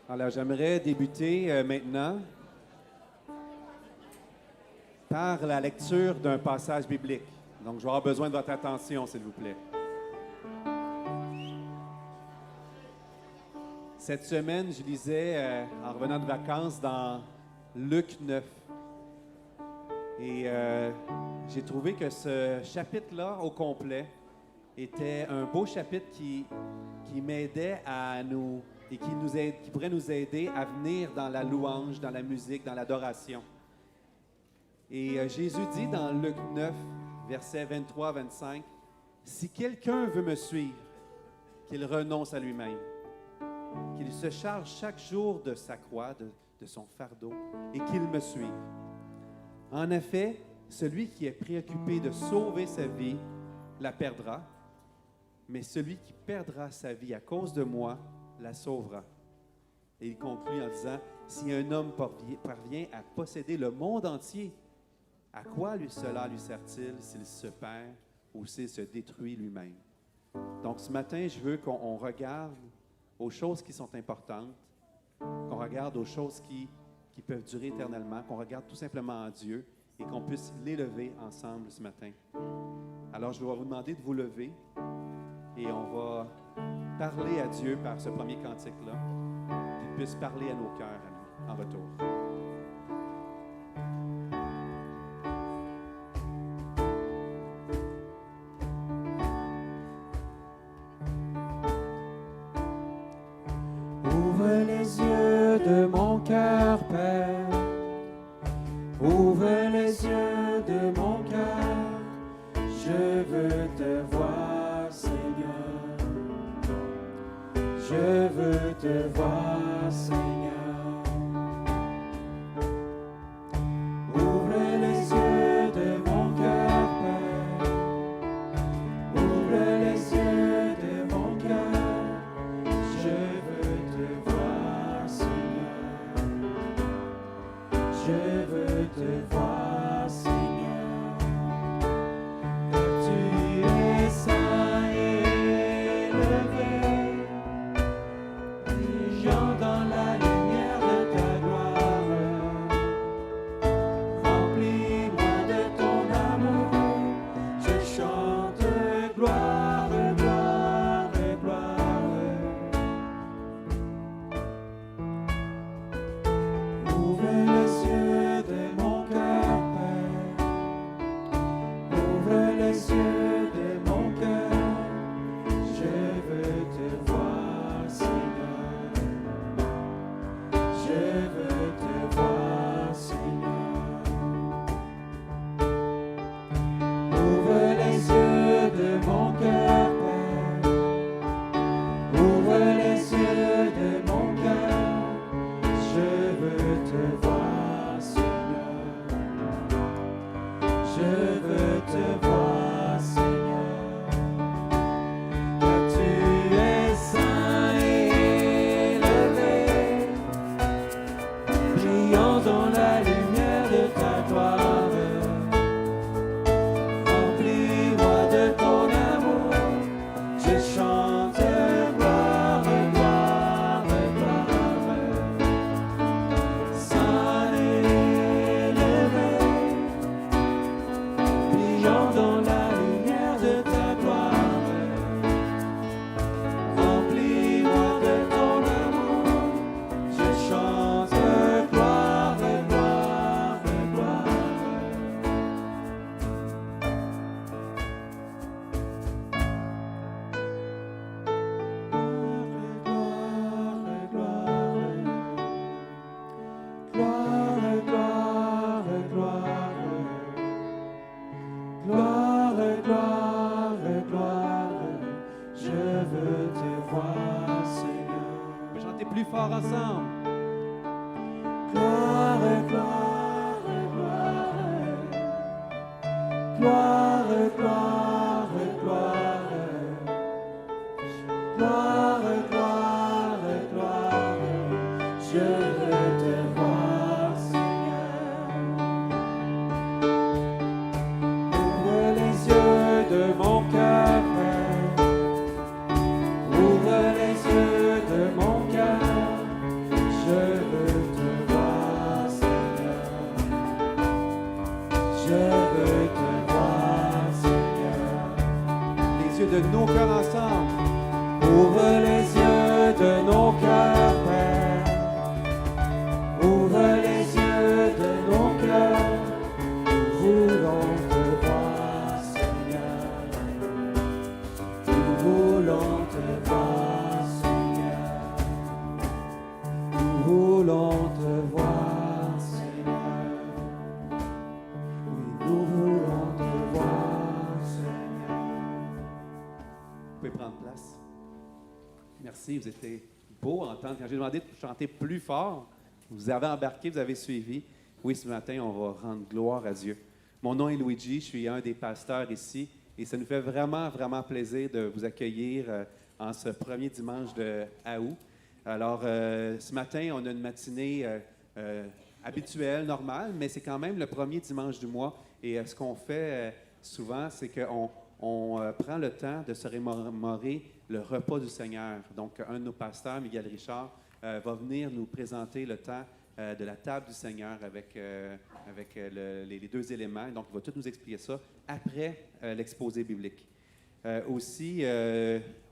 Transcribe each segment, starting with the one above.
Alors, j'aimerais débuter maintenant par la lecture d'un passage biblique. Donc, je vais avoir besoin de votre attention, s'il vous plaît. Cette semaine, je lisais, en revenant de vacances, dans Luc 9. Et j'ai trouvé que ce chapitre-là, au complet, était un beau chapitre qui m'aidait à nous... et qui pourrait nous aider à venir dans la louange, dans la musique, dans l'adoration. Et Jésus dit dans Luc 9, versets 23-25, « Si quelqu'un veut me suivre, qu'il renonce à lui-même, qu'il se charge chaque jour de sa croix, de son fardeau, et qu'il me suive. En effet, celui qui est préoccupé de sauver sa vie la perdra, mais celui qui perdra sa vie à cause de moi la sauvera. » Et il conclut en disant, « Si un homme parvient à posséder le monde entier, à quoi cela lui sert-il s'il se perd ou s'il se détruit lui-même? » Donc ce matin, je veux qu'on regarde aux choses qui sont importantes, qu'on regarde aux choses qui peuvent durer éternellement, qu'on regarde tout simplement en Dieu et qu'on puisse l'élever ensemble ce matin. Alors je vais vous demander de vous lever et on va parler à Dieu par ce premier cantique-là, qu'il puisse parler à nos cœurs en retour. Ouvre les yeux de mon cœur, Père. Ouvre les yeux de mon cœur. Je veux te voir, Seigneur. Je veux te voir, Seigneur. Ouvre les yeux de mon cœur, Père. Ouvre les yeux de mon cœur. Je veux te voir, Seigneur. Je veux te voir, Seigneur. Tu es saint et élevé, brillant dans la lumière de ta gloire. Remplis-moi de ton amour, je chante gloire, gloire, gloire. Ouvre les yeux de mon cœur, Père. Ouvre les yeux de mon cœur. Je veux te voir, Seigneur. Je veux te voir, Seigneur. Ouvre les yeux de mon cœur, Père. Ouvre les yeux de mon cœur. Je veux te voir, Seigneur. Je veux te voir, Seigneur. Car tu es saint et élevé, brillant dans la lumière de ta gloire. Remplis-moi de ton amour, je chante gloire, gloire, gloire. Saint et élevé, brillant dans la lumière de ta gloire. Remplis-moi de ton amour, je chante gloire, gloire, gloire. Gloire, gloire, gloire. Gloire, gloire, gloire. Je veux te voir, Seigneur. On peut chanter plus fort ensemble. Gloire, gloire, gloire. Gloire, gloire, gloire. Gloire, gloire, gloire. Je veux te voir, Seigneur. Ouvre les yeux de mon cœur, Père. Ouvre les yeux de mon cœur. yeux de nos cœurs ensemble. Ouvre les yeux de nos cœurs, Père. Ouvre les yeux de nos cœurs. Nous voulons te voir, Seigneur. Nous voulons te voir, Seigneur. Nous voulons te voir, Seigneur. Oui, nous voulons te voir, Seigneur. Vous pouvez prendre place. Merci, vous étiez beaux à entendre. Quand j'ai demandé de chanter plus fort, vous avez embarqué, vous avez suivi. Oui, ce matin, on va rendre gloire à Dieu. Mon nom est Luigi, je suis un des pasteurs ici et ça nous fait vraiment, vraiment plaisir de vous accueillir en ce premier dimanche de août. Alors, ce matin, on a une matinée habituelle, normale, mais c'est quand même le premier dimanche du mois. Et ce qu'on fait souvent, c'est qu'on prend le temps de se remémorer le repas du Seigneur. Donc, un de nos pasteurs, Miguel Richard, va venir nous présenter le temps de la table du Seigneur avec les deux éléments. Donc, il va tout nous expliquer ça après l'exposé biblique. Aussi,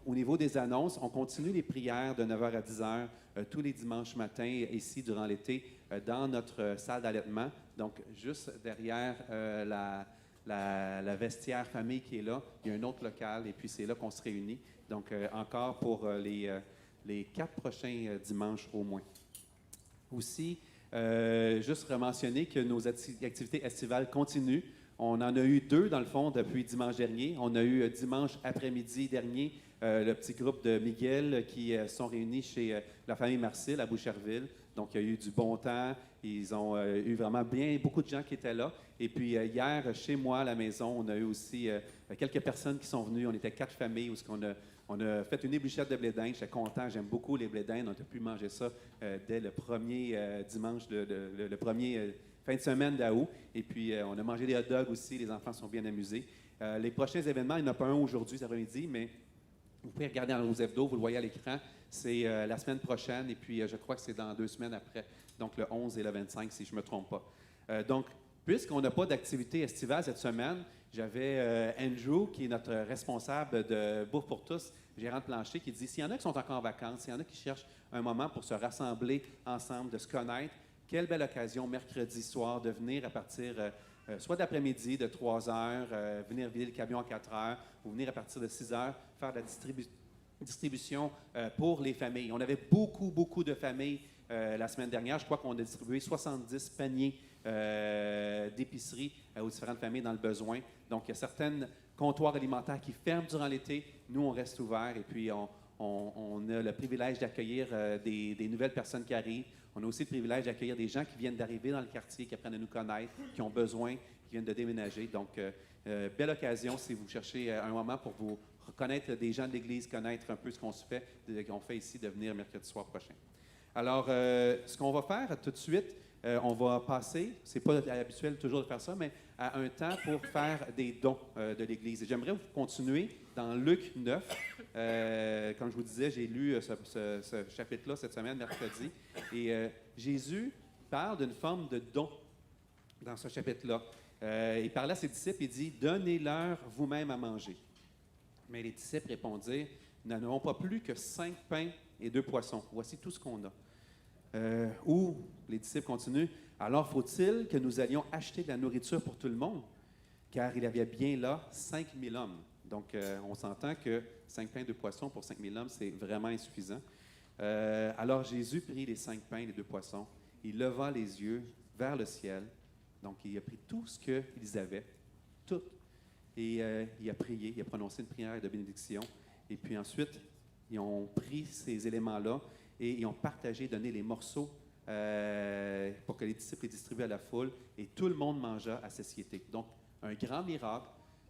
au niveau des annonces, on continue les prières de 9h à 10h tous les dimanches matins ici durant l'été dans notre salle d'allaitement. Donc, juste derrière la vestiaire famille qui est là, il y a un autre local et puis c'est là qu'on se réunit. Donc, encore pour les 4 prochains dimanches au moins. Aussi, juste mentionner que nos activités estivales continuent. On en a eu 2, dans le fond, depuis dimanche dernier. On a eu dimanche après-midi dernier le petit groupe de Miguel qui sont réunis chez la famille Marcille à Boucherville. Donc, il y a eu du bon temps. Ils ont eu vraiment beaucoup de gens qui étaient là. Et puis, hier, chez moi, à la maison, on a eu aussi quelques personnes qui sont venues. On était 4 familles où on a fait une ébluchette de blé d'Inde. J'étais content, j'aime beaucoup les blés d'Inde. On a pu manger ça dès le premier dimanche, le premier fin de semaine d'août. Et puis, on a mangé des hot dogs aussi. Les enfants sont bien amusés. Les prochains événements, il n'y en a pas un aujourd'hui, cet après-midi, mais vous pouvez regarder dans nos hebdos, vous le voyez à l'écran. C'est la semaine prochaine et puis je crois que c'est dans 2 semaines après. Donc, le 11 et le 25, si je ne me trompe pas. Donc, puisqu'on n'a pas d'activité estivale cette semaine, j'avais Andrew, qui est notre responsable de Bouffe pour tous, gérant de plancher, qui dit s'il y en a qui sont encore en vacances, s'il y en a qui cherchent un moment pour se rassembler ensemble, de se connaître, quelle belle occasion mercredi soir de venir à partir soit d'après-midi, de 3 heures, venir vider le camion à 4 heures, ou venir à partir de 6 heures, faire de la distribution pour les familles. On avait beaucoup de familles la semaine dernière. Je crois qu'on a distribué 70 paniers d'épicerie aux différentes familles dans le besoin. Donc, il y a certains comptoirs alimentaires qui ferment durant l'été. Nous, on reste ouverts et puis on a le privilège d'accueillir des nouvelles personnes qui arrivent. On a aussi le privilège d'accueillir des gens qui viennent d'arriver dans le quartier, qui apprennent à nous connaître, qui ont besoin, qui viennent de déménager. Donc, belle occasion si vous cherchez un moment pour vous reconnaître des gens de l'Église, connaître un peu ce qu'on fait ici, de venir mercredi soir prochain. Alors, ce qu'on va faire tout de suite, on va passer, c'est pas habituel toujours de faire ça, mais à un temps pour faire des dons de l'Église. Et j'aimerais vous continuer dans Luc 9. Comme je vous disais, j'ai lu ce chapitre-là cette semaine, mercredi. Et Jésus parle d'une forme de don dans ce chapitre-là. Il parlait à ses disciples, il dit « Donnez-leur vous-même à manger. » Mais les disciples répondirent « Nous n'avons pas plus que 5 pains et 2 poissons. Voici tout ce qu'on a. » Ou les disciples continuent « Alors faut-il que nous allions acheter de la nourriture pour tout le monde? Car il y avait bien là 5000 hommes. » Donc, on s'entend que 5 pains et 2 poissons pour 5000 hommes, c'est vraiment insuffisant. Alors Jésus prit les 5 pains et les 2 poissons. Il leva les yeux vers le ciel. Donc, il a pris tout ce qu'ils avaient, tout. Et il a prié, il a prononcé une prière de bénédiction. Et puis ensuite, ils ont pris ces éléments-là et ils ont partagé, donné les morceaux pour que les disciples les distribuent à la foule. Et tout le monde mangea à satiété. Donc, un grand miracle.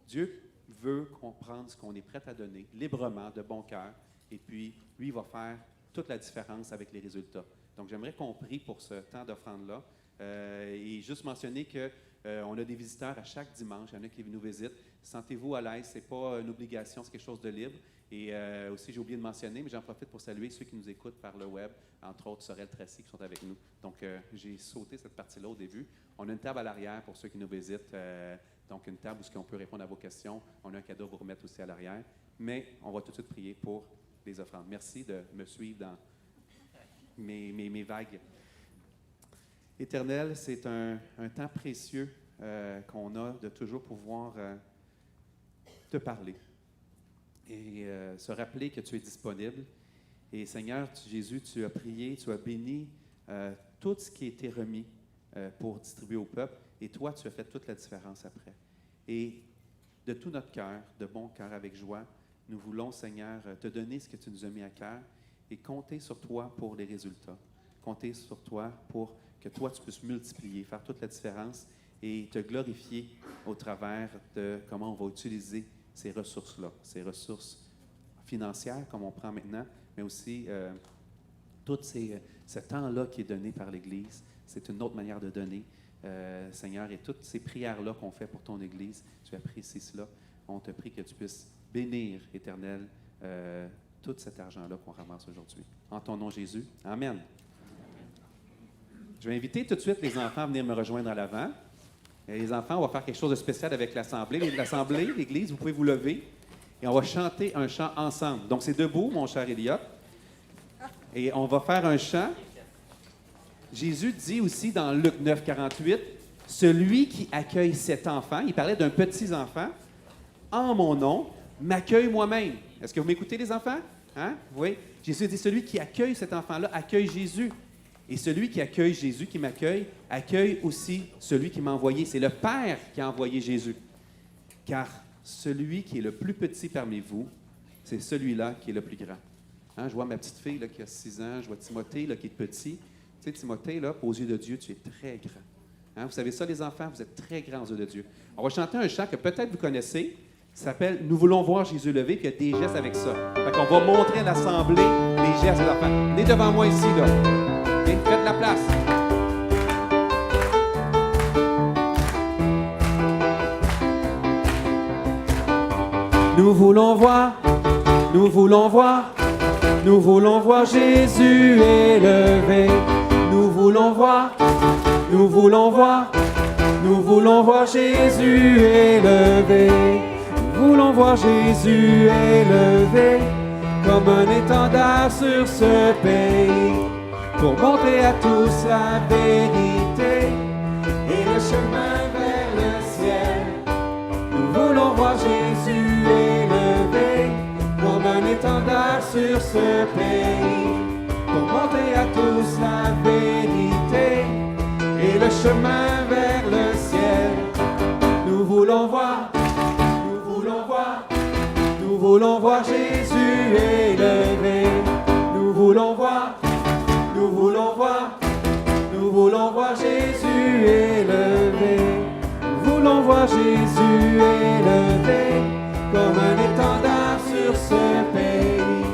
Dieu veut comprendre ce qu'on est prêt à donner, librement, de bon cœur. Et puis, lui, il va faire toute la différence avec les résultats. Donc, j'aimerais qu'on prie pour ce temps d'offrande-là. Et juste mentionner qu'on a des visiteurs à chaque dimanche. Il y en a qui nous visitent. Sentez-vous à l'aise. Ce n'est pas une obligation, c'est quelque chose de libre. Et aussi, j'ai oublié de mentionner, mais j'en profite pour saluer ceux qui nous écoutent par le web, entre autres Sorel Tracy qui sont avec nous. Donc, j'ai sauté cette partie-là au début. On a une table à l'arrière pour ceux qui nous visitent donc une table où on peut répondre à vos questions. On a un cadeau à vous remettre aussi à l'arrière. Mais on va tout de suite prier pour les offrandes. Merci de me suivre dans mes vagues. Éternel, c'est un temps précieux qu'on a de toujours pouvoir te parler et se rappeler que tu es disponible. Et Seigneur, Jésus, tu as prié, tu as béni tout ce qui a été remis pour distribuer au peuple. Et toi, tu as fait toute la différence après. Et de tout notre cœur, de bon cœur, avec joie, nous voulons, Seigneur, te donner ce que tu nous as mis à cœur et compter sur toi pour les résultats. Compter sur toi pour que toi, tu puisses multiplier, faire toute la différence et te glorifier au travers de comment on va utiliser ces ressources-là, ces ressources financières comme on prend maintenant, mais aussi tout ce temps-là qui est donné par l'Église. C'est une autre manière de donner, Seigneur, et toutes ces prières-là qu'on fait pour ton Église, tu apprécies cela. On te prie que tu puisses bénir, Éternel, tout cet argent-là qu'on ramasse aujourd'hui. En ton nom, Jésus. Amen. Je vais inviter tout de suite les enfants à venir me rejoindre à l'avant. Et les enfants, on va faire quelque chose de spécial avec l'Assemblée. L'Assemblée, l'Église, vous pouvez vous lever et on va chanter un chant ensemble. Donc, c'est debout, mon cher Elliot. Et on va faire un chant. Jésus dit aussi dans Luc 9, 48, « Celui qui accueille cet enfant, il parlait d'un petit enfant, en mon nom, m'accueille moi-même. » Est-ce que vous m'écoutez, les enfants? Hein? Oui. Jésus dit, celui qui accueille cet enfant-là, accueille Jésus. Et celui qui accueille Jésus, qui m'accueille, accueille aussi celui qui m'a envoyé. C'est le Père qui a envoyé Jésus. Car celui qui est le plus petit parmi vous, c'est celui-là qui est le plus grand. Hein? Je vois ma petite fille là, qui a 6 ans, je vois Timothée là, qui est petit. Tu sais, Timothée, là, aux yeux de Dieu, tu es très grand. Hein? Vous savez ça, les enfants? Vous êtes très grands aux yeux de Dieu. On va chanter un chant que peut-être vous connaissez. Ça s'appelle « Nous voulons voir Jésus lever », puis il y a des gestes avec ça. Fait qu'on va montrer à l'Assemblée les gestes des enfants. Venez devant moi ici, là. Okay? Faites de la place. Nous voulons voir, nous voulons voir, nous voulons voir Jésus élevé. Nous voulons voir, nous voulons voir, nous voulons voir Jésus élevé. Nous voulons voir Jésus élevé comme un étendard sur ce pays pour montrer à tous la vérité et le chemin vers le ciel. Nous voulons voir Jésus élevé comme un étendard sur ce pays pour montrer à tous la vérité et le chemin vers le ciel. Nous voulons voir, nous voulons voir Jésus élevé. Nous voulons voir, nous voulons voir, nous voulons voir Jésus élevé. Nous voulons voir Jésus élevé comme un étendard sur ce pays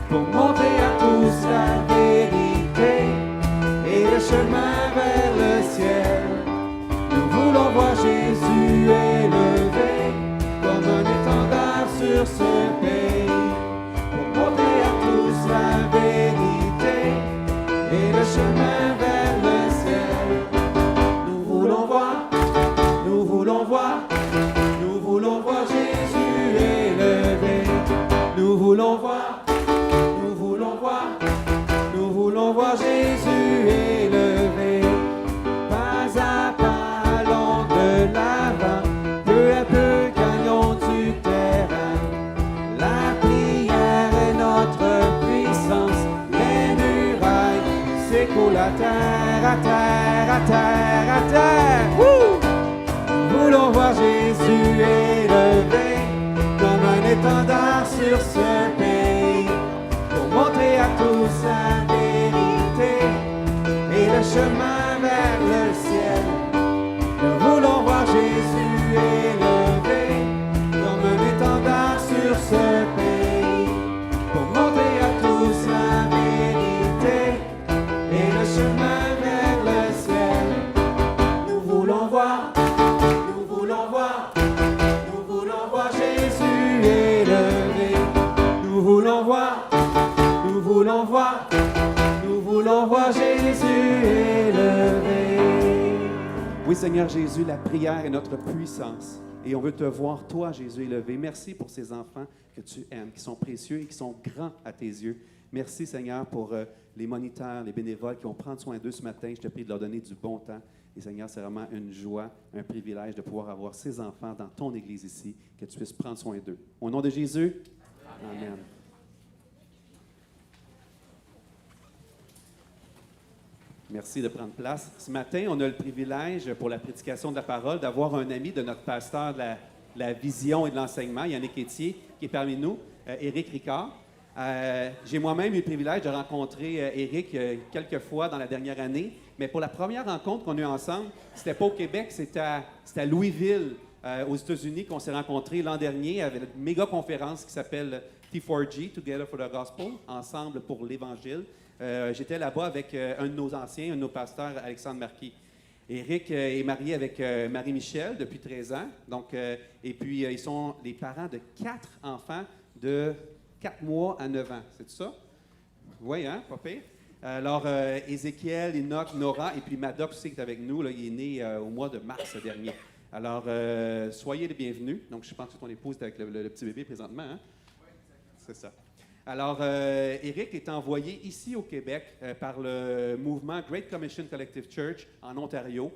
pour montrer à tous la vérité et le chemin vers le ciel. Nous voulons voir Jésus élevé comme un étendard sur ce pays pour montrer à tous la vérité et le chemin vers le ciel. Nous voulons voir, nous voulons voir, nous voulons voir Jésus élevé. Nous voulons voir, nous voulons voir, nous voulons voir Jésus élevé. Pas à pas, allons de l'avant, peu à peu gagnons du terrain. La prière est notre puissance, les murailles s'écoulent à terre, à terre, à terre, à terre. Wouh! Nous voulons voir Jésus élevé comme un étendard sur ce pays pour montrer à tous la vérité et le chemin vers le ciel. Nous voulons voir Jésus élevé comme un étendard sur ce pays pour montrer à tous la vérité et le chemin vers le ciel. Nous voulons voir, nous voulons voir, nous voulons voir Jésus élevé. Seigneur Jésus, la prière est notre puissance. Et on veut te voir, toi, Jésus, élevé. Merci pour ces enfants que tu aimes, qui sont précieux et qui sont grands à tes yeux. Merci, Seigneur, pour les moniteurs, les bénévoles qui vont prendre soin d'eux ce matin. Je te prie de leur donner du bon temps. Et Seigneur, c'est vraiment une joie, un privilège de pouvoir avoir ces enfants dans ton Église ici, que tu puisses prendre soin d'eux. Au nom de Jésus, Amen. Merci de prendre place. Ce matin, on a le privilège, pour la prédication de la parole, d'avoir un ami de notre pasteur de la vision et de l'enseignement, Yannick Étier, qui est parmi nous, Éric Ricard. J'ai moi-même eu le privilège de rencontrer Éric quelques fois dans la dernière année, mais pour la première rencontre qu'on a eue ensemble, c'était pas au Québec, c'était à Louisville, aux États-Unis, qu'on s'est rencontrés l'an dernier avec une méga conférence qui s'appelle T4G, Together for the Gospel, Ensemble pour l'Évangile. J'étais là-bas avec un de nos anciens, un de nos pasteurs, Alexandre Marquis. Éric est marié avec Marie-Michel depuis 13 ans. Donc, et puis, ils sont les parents de 4 enfants de 4 mois à 9 ans. C'est ça? Oui, hein? Pas pire. Alors, Ézéchiel, Enoch, Nora, et puis Madoc aussi qui est avec nous. Là, il est né au mois de mars dernier. Alors, soyez les bienvenus. Donc, je pense que ton épouse est avec le petit bébé présentement. Hein? Oui, c'est ça. Alors, Éric est envoyé ici au Québec par le mouvement Great Commission Collective Church en Ontario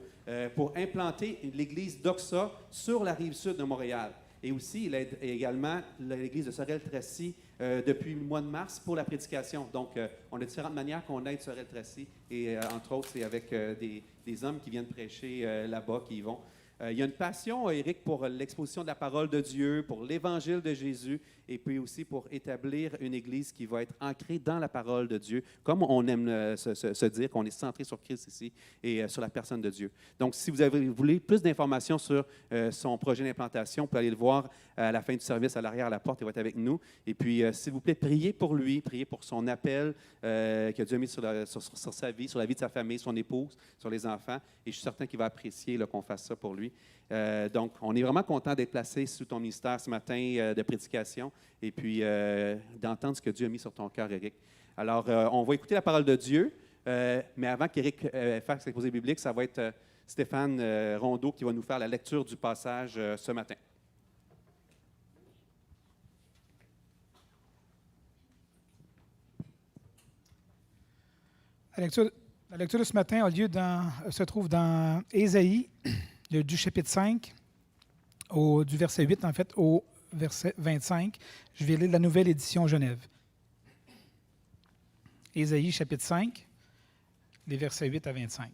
pour implanter l'église Doxa sur la rive sud de Montréal. Et aussi, il aide également l'église de Sorel-Tracy depuis le mois de mars pour la prédication. Donc, on a différentes manières qu'on aide Sorel-Tracy. Et entre autres, c'est avec des hommes qui viennent prêcher là-bas, qui y vont. Il y a une passion, Éric, pour l'exposition de la parole de Dieu, pour l'Évangile de Jésus, et puis aussi pour établir une Église qui va être ancrée dans la parole de Dieu, comme on aime se dire, qu'on est centré sur Christ ici et sur la personne de Dieu. Donc, si vous voulez plus d'informations sur son projet d'implantation, vous pouvez aller le voir à la fin du service, à l'arrière, à la porte, il va être avec nous. Et puis, s'il vous plaît, priez pour lui, priez pour son appel que Dieu a mis sur sa vie, sur la vie de sa famille, son épouse, sur les enfants. Et je suis certain qu'il va apprécier qu'on fasse ça pour lui. Donc, on est vraiment content d'être placé sous ton ministère ce matin de prédication et puis d'entendre ce que Dieu a mis sur ton cœur, Éric. Alors, on va écouter la parole de Dieu, mais avant qu'Éric fasse l'exposé biblique, ça va être Stéphane Rondeau qui va nous faire la lecture du passage ce matin. La lecture de ce matin se trouve dans Ésaïe, du chapitre 5, du verset 8, en fait, au verset 25. Je vais lire la nouvelle édition Genève. Ésaïe, chapitre 5, les versets 8 à 25.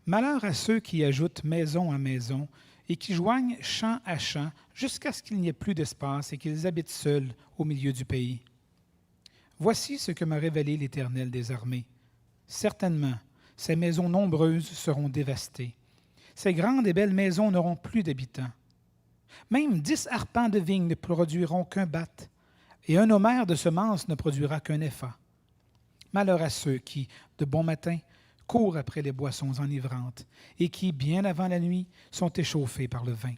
Malheur à ceux qui ajoutent maison à maison et qui joignent champ à champ jusqu'à ce qu'il n'y ait plus d'espace et qu'ils habitent seuls au milieu du pays. Voici ce que m'a révélé l'Éternel des armées. Certainement, ces maisons nombreuses seront dévastées. Ces grandes et belles maisons n'auront plus d'habitants. Même 10 arpents de vigne ne produiront qu'un batte, et un homère de semences ne produira qu'un épha. Malheur à ceux qui, de bon matin, courent après les boissons enivrantes, et qui, bien avant la nuit, sont échauffés par le vin.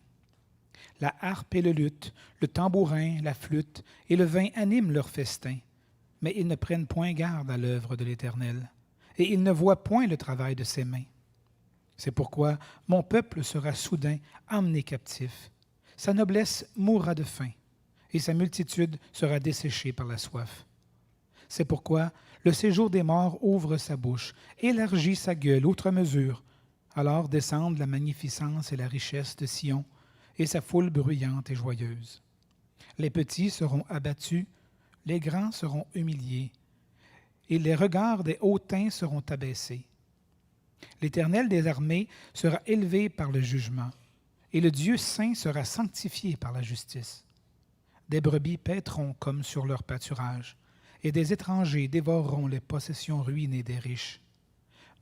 La harpe et le luth, le tambourin, la flûte et le vin animent leur festin, mais ils ne prennent point garde à l'œuvre de l'Éternel, et ils ne voient point le travail de ses mains. C'est pourquoi mon peuple sera soudain emmené captif. Sa noblesse mourra de faim, et sa multitude sera desséchée par la soif. C'est pourquoi le séjour des morts ouvre sa bouche, élargit sa gueule outre mesure. Alors descendent la magnificence et la richesse de Sion, et sa foule bruyante et joyeuse. Les petits seront abattus, les grands seront humiliés, et les regards des hautains seront abaissés. L'Éternel des armées sera élevé par le jugement, et le Dieu saint sera sanctifié par la justice. Des brebis paîtront comme sur leur pâturage, et des étrangers dévoreront les possessions ruinées des riches.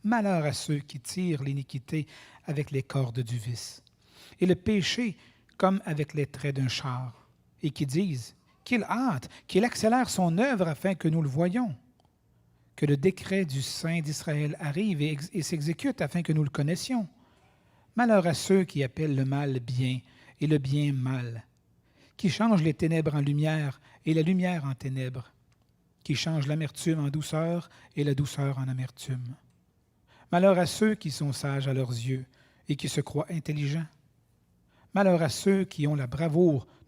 Malheur à ceux qui tirent l'iniquité avec les cordes du vice, et le péché comme avec les traits d'un char, et qui disent qu'il hâte, qu'il accélère son œuvre afin que nous le voyions. Que le décret du Saint d'Israël arrive et s'exécute afin que nous le connaissions. Malheur à ceux qui appellent le mal bien et le bien mal, qui changent les ténèbres en lumière et la lumière en ténèbres, qui changent l'amertume en douceur et la douceur en amertume. Malheur à ceux qui sont sages à leurs yeux et qui se croient intelligents. Malheur à ceux qui ont de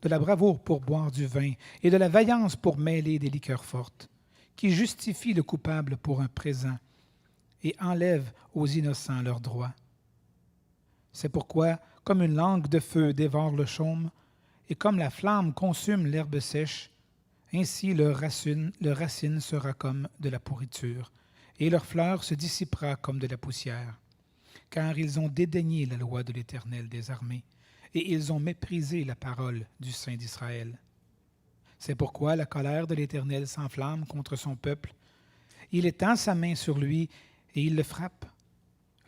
la bravoure pour boire du vin et de la vaillance pour mêler des liqueurs fortes, qui justifient le coupable pour un présent et enlèvent aux innocents leurs droits. C'est pourquoi, comme une langue de feu dévore le chaume, et comme la flamme consume l'herbe sèche, ainsi leur racine sera comme de la pourriture, et leur fleur se dissipera comme de la poussière. Car ils ont dédaigné la loi de l'Éternel des armées, et ils ont méprisé la parole du Saint d'Israël. C'est pourquoi la colère de l'Éternel s'enflamme contre son peuple. Il étend sa main sur lui, et il le frappe.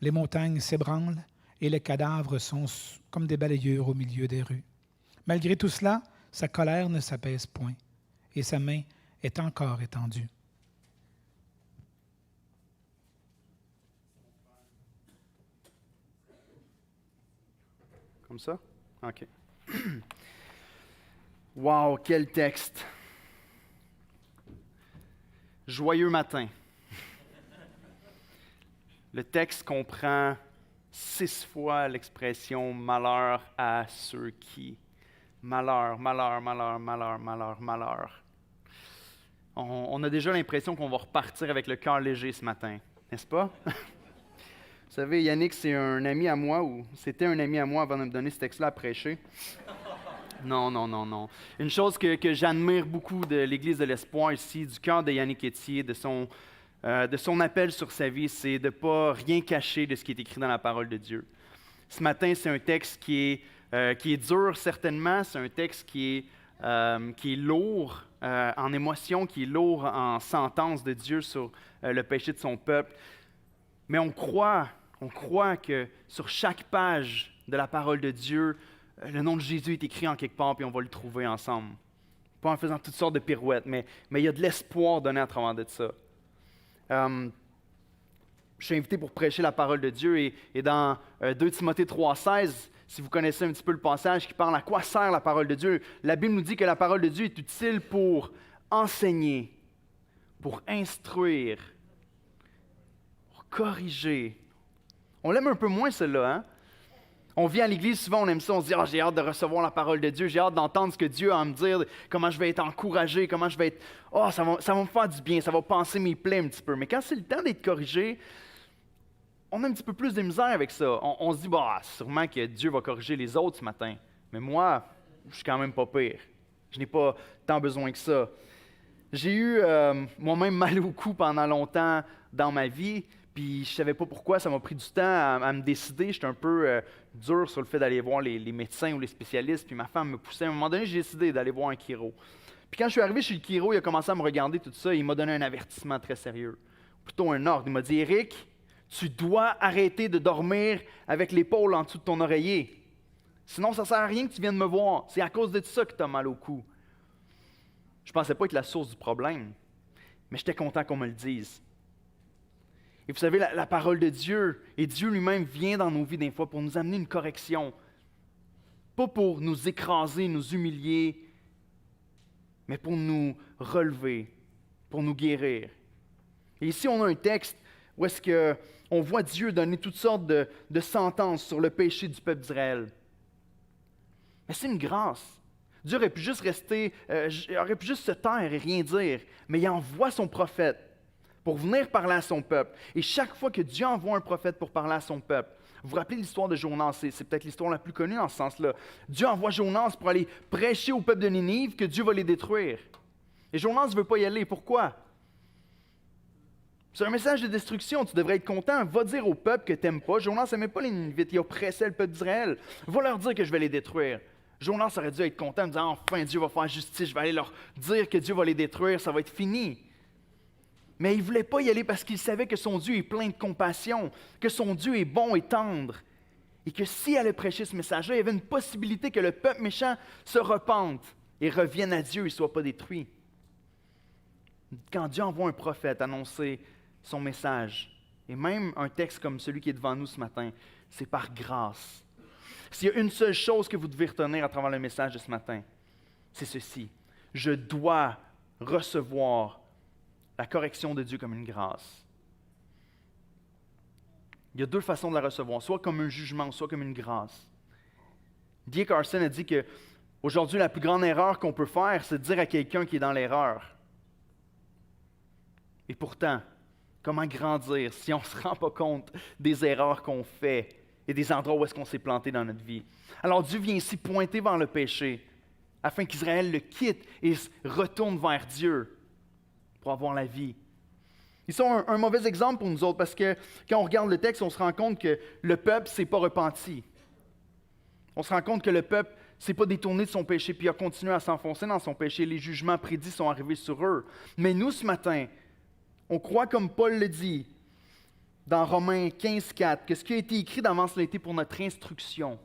Les montagnes s'ébranlent, et les cadavres sont comme des balayures au milieu des rues. Malgré tout cela, sa colère ne s'apaise point, et sa main est encore étendue. Comme ça? OK. Wow, quel texte! Joyeux matin. Le texte comprend 6 fois l'expression « malheur à ceux qui ». Malheur, malheur, malheur, malheur, malheur, malheur. On a déjà l'impression qu'on va repartir avec le cœur léger ce matin, n'est-ce pas? Vous savez, Yannick, c'est un ami à moi, ou c'était un ami à moi avant de me donner ce texte-là à prêcher. Non, non, non, non. Une chose que j'admire beaucoup de l'Église de l'Espoir ici, du cœur de Yannick Etier, de son appel sur sa vie, c'est de ne pas rien cacher de ce qui est écrit dans la parole de Dieu. Ce matin, c'est un texte qui est dur, certainement. C'est un texte qui est lourd en émotion, qui est lourd en sentence de Dieu sur le péché de son peuple. Mais on croit que sur chaque page de la parole de Dieu, le nom de Jésus est écrit en quelque part, puis on va le trouver ensemble. Pas en faisant toutes sortes de pirouettes, mais il y a de l'espoir donné à travers de ça. Je suis invité pour prêcher la parole de Dieu, et dans 2 Timothée 3,16, si vous connaissez un petit peu le passage qui parle à quoi sert la parole de Dieu, la Bible nous dit que la parole de Dieu est utile pour enseigner, pour instruire, pour corriger. On l'aime un peu moins, celle-là, hein? On vient à l'église, souvent on aime ça, on se dit « Ah, j'ai hâte de recevoir la parole de Dieu, j'ai hâte d'entendre ce que Dieu a à me dire, comment je vais être encouragé, comment je vais être... Oh, ça va me faire du bien, ça va panser mes plaies un petit peu. » Mais quand c'est le temps d'être corrigé, on a un petit peu plus de misère avec ça. On se dit « Bah, sûrement que Dieu va corriger les autres ce matin. » Mais moi, je suis quand même pas pire. Je n'ai pas tant besoin que ça. J'ai eu moi-même mal au cou pendant longtemps dans ma vie, puis je ne savais pas pourquoi, ça m'a pris du temps à me décider. J'étais un peu dur sur le fait d'aller voir les médecins ou les spécialistes, puis ma femme me poussait. À un moment donné, j'ai décidé d'aller voir un chiro. Puis quand je suis arrivé chez le chiro, il a commencé à me regarder tout ça, et il m'a donné un avertissement très sérieux. Plutôt un ordre. Il m'a dit « Éric, tu dois arrêter de dormir avec l'épaule en dessous de ton oreiller. Sinon, ça ne sert à rien que tu viennes me voir. C'est à cause de ça que tu as mal au cou. » Je ne pensais pas être la source du problème, mais j'étais content qu'on me le dise. Et vous savez, la parole de Dieu, et Dieu lui-même vient dans nos vies des fois pour nous amener une correction. Pas pour nous écraser, nous humilier, mais pour nous relever, pour nous guérir. Et ici, on a un texte où est-ce qu'on voit Dieu donner toutes sortes de sentences sur le péché du peuple d'Israël. Mais c'est une grâce. Dieu aurait pu juste aurait pu juste se taire et rien dire, mais il envoie son prophète pour venir parler à son peuple. Et chaque fois que Dieu envoie un prophète pour parler à son peuple, vous vous rappelez l'histoire de Jonas, c'est peut-être l'histoire la plus connue dans ce sens-là. Dieu envoie Jonas pour aller prêcher au peuple de Ninive que Dieu va les détruire. Et Jonas ne veut pas y aller. Pourquoi? C'est un message de destruction. Tu devrais être content. Va dire au peuple que tu n'aimes pas. Jonas n'aimait pas les Ninivites. Il oppressait le peuple d'Israël. Va leur dire que je vais les détruire. Jonas aurait dû être content en disant « Enfin, Dieu va faire justice. Je vais aller leur dire que Dieu va les détruire. Ça va être fini. » Mais il ne voulait pas y aller parce qu'il savait que son Dieu est plein de compassion, que son Dieu est bon et tendre, et que s'il allait prêcher ce message-là, il y avait une possibilité que le peuple méchant se repente et revienne à Dieu et ne soit pas détruit. Quand Dieu envoie un prophète annoncer son message, et même un texte comme celui qui est devant nous ce matin, c'est par grâce. S'il y a une seule chose que vous devez retenir à travers le message de ce matin, c'est ceci. Je dois recevoir la correction de Dieu comme une grâce. Il y a deux façons de la recevoir, soit comme un jugement, soit comme une grâce. D.A. Carson a dit que aujourd'hui, la plus grande erreur qu'on peut faire, c'est de dire à quelqu'un qui est dans l'erreur. Et pourtant, comment grandir si on ne se rend pas compte des erreurs qu'on fait et des endroits où est-ce qu'on s'est planté dans notre vie? Alors Dieu vient ici pointer vers le péché afin qu'Israël le quitte et se retourne vers Dieu pour avoir la vie. Ils sont un mauvais exemple pour nous autres parce que quand on regarde le texte, on se rend compte que le peuple ne s'est pas repenti. On se rend compte que le peuple ne s'est pas détourné de son péché puis a continué à s'enfoncer dans son péché. Les jugements prédits sont arrivés sur eux. Mais nous, ce matin, on croit, comme Paul le dit dans Romains 15,4, que ce qui a été écrit d'avance l'a été pour notre instruction,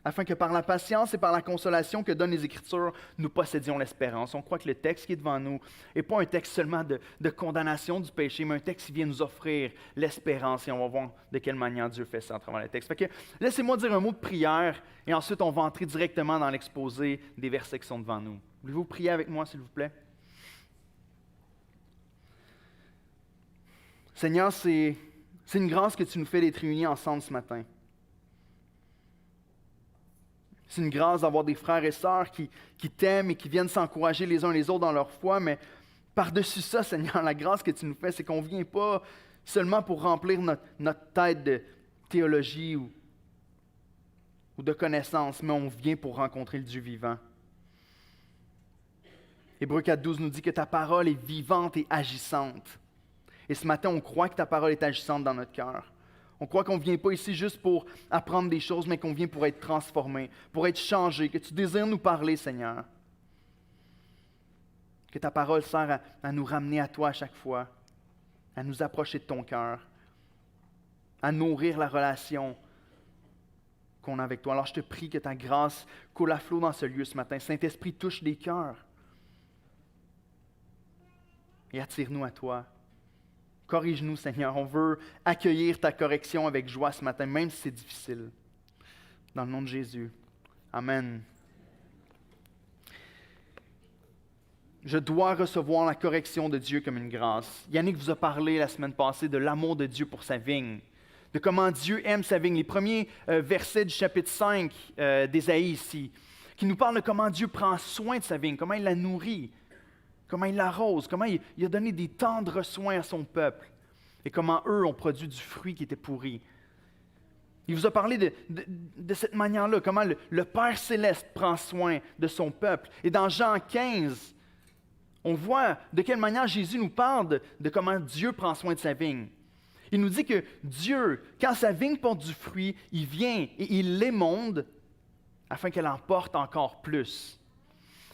afin que par la patience et par la consolation que donnent les Écritures, nous possédions l'espérance. On croit que le texte qui est devant nous n'est pas un texte seulement de condamnation du péché, mais un texte qui vient nous offrir l'espérance. Et on va voir de quelle manière Dieu fait ça à travers le texte. Fait que laissez-moi dire un mot de prière, et ensuite on va entrer directement dans l'exposé des versets qui sont devant nous. Voulez-vous prier avec moi, s'il vous plaît? Seigneur, c'est une grâce que tu nous fais d'être réunis ensemble ce matin. C'est une grâce d'avoir des frères et sœurs qui t'aiment et qui viennent s'encourager les uns les autres dans leur foi, mais par-dessus ça, Seigneur, la grâce que tu nous fais, c'est qu'on ne vient pas seulement pour remplir notre tête de théologie ou de connaissances, mais on vient pour rencontrer le Dieu vivant. Hébreux 4,12 nous dit que ta parole est vivante et agissante. Et ce matin, on croit que ta parole est agissante dans notre cœur. On croit qu'on ne vient pas ici juste pour apprendre des choses, mais qu'on vient pour être transformé, pour être changé, que tu désires nous parler, Seigneur. Que ta parole sert à nous ramener à toi à chaque fois, à nous approcher de ton cœur, à nourrir la relation qu'on a avec toi. Alors je te prie que ta grâce coule à flot dans ce lieu ce matin. Saint-Esprit, touche des cœurs et attire-nous à toi. Corrige-nous, Seigneur. On veut accueillir ta correction avec joie ce matin, même si c'est difficile. Dans le nom de Jésus. Amen. Je dois recevoir la correction de Dieu comme une grâce. Yannick vous a parlé la semaine passée de l'amour de Dieu pour sa vigne, de comment Dieu aime sa vigne. Les premiers versets du chapitre 5 d'Ésaïe ici, qui nous parlent de comment Dieu prend soin de sa vigne, comment il la nourrit, comment il l'arrose, comment il a donné des tendres soins à son peuple et comment eux ont produit du fruit qui était pourri. Il vous a parlé de cette manière-là, comment le Père Céleste prend soin de son peuple. Et dans Jean 15, on voit de quelle manière Jésus nous parle de comment Dieu prend soin de sa vigne. Il nous dit que Dieu, quand sa vigne porte du fruit, il vient et il l'émonde afin qu'elle en porte encore plus.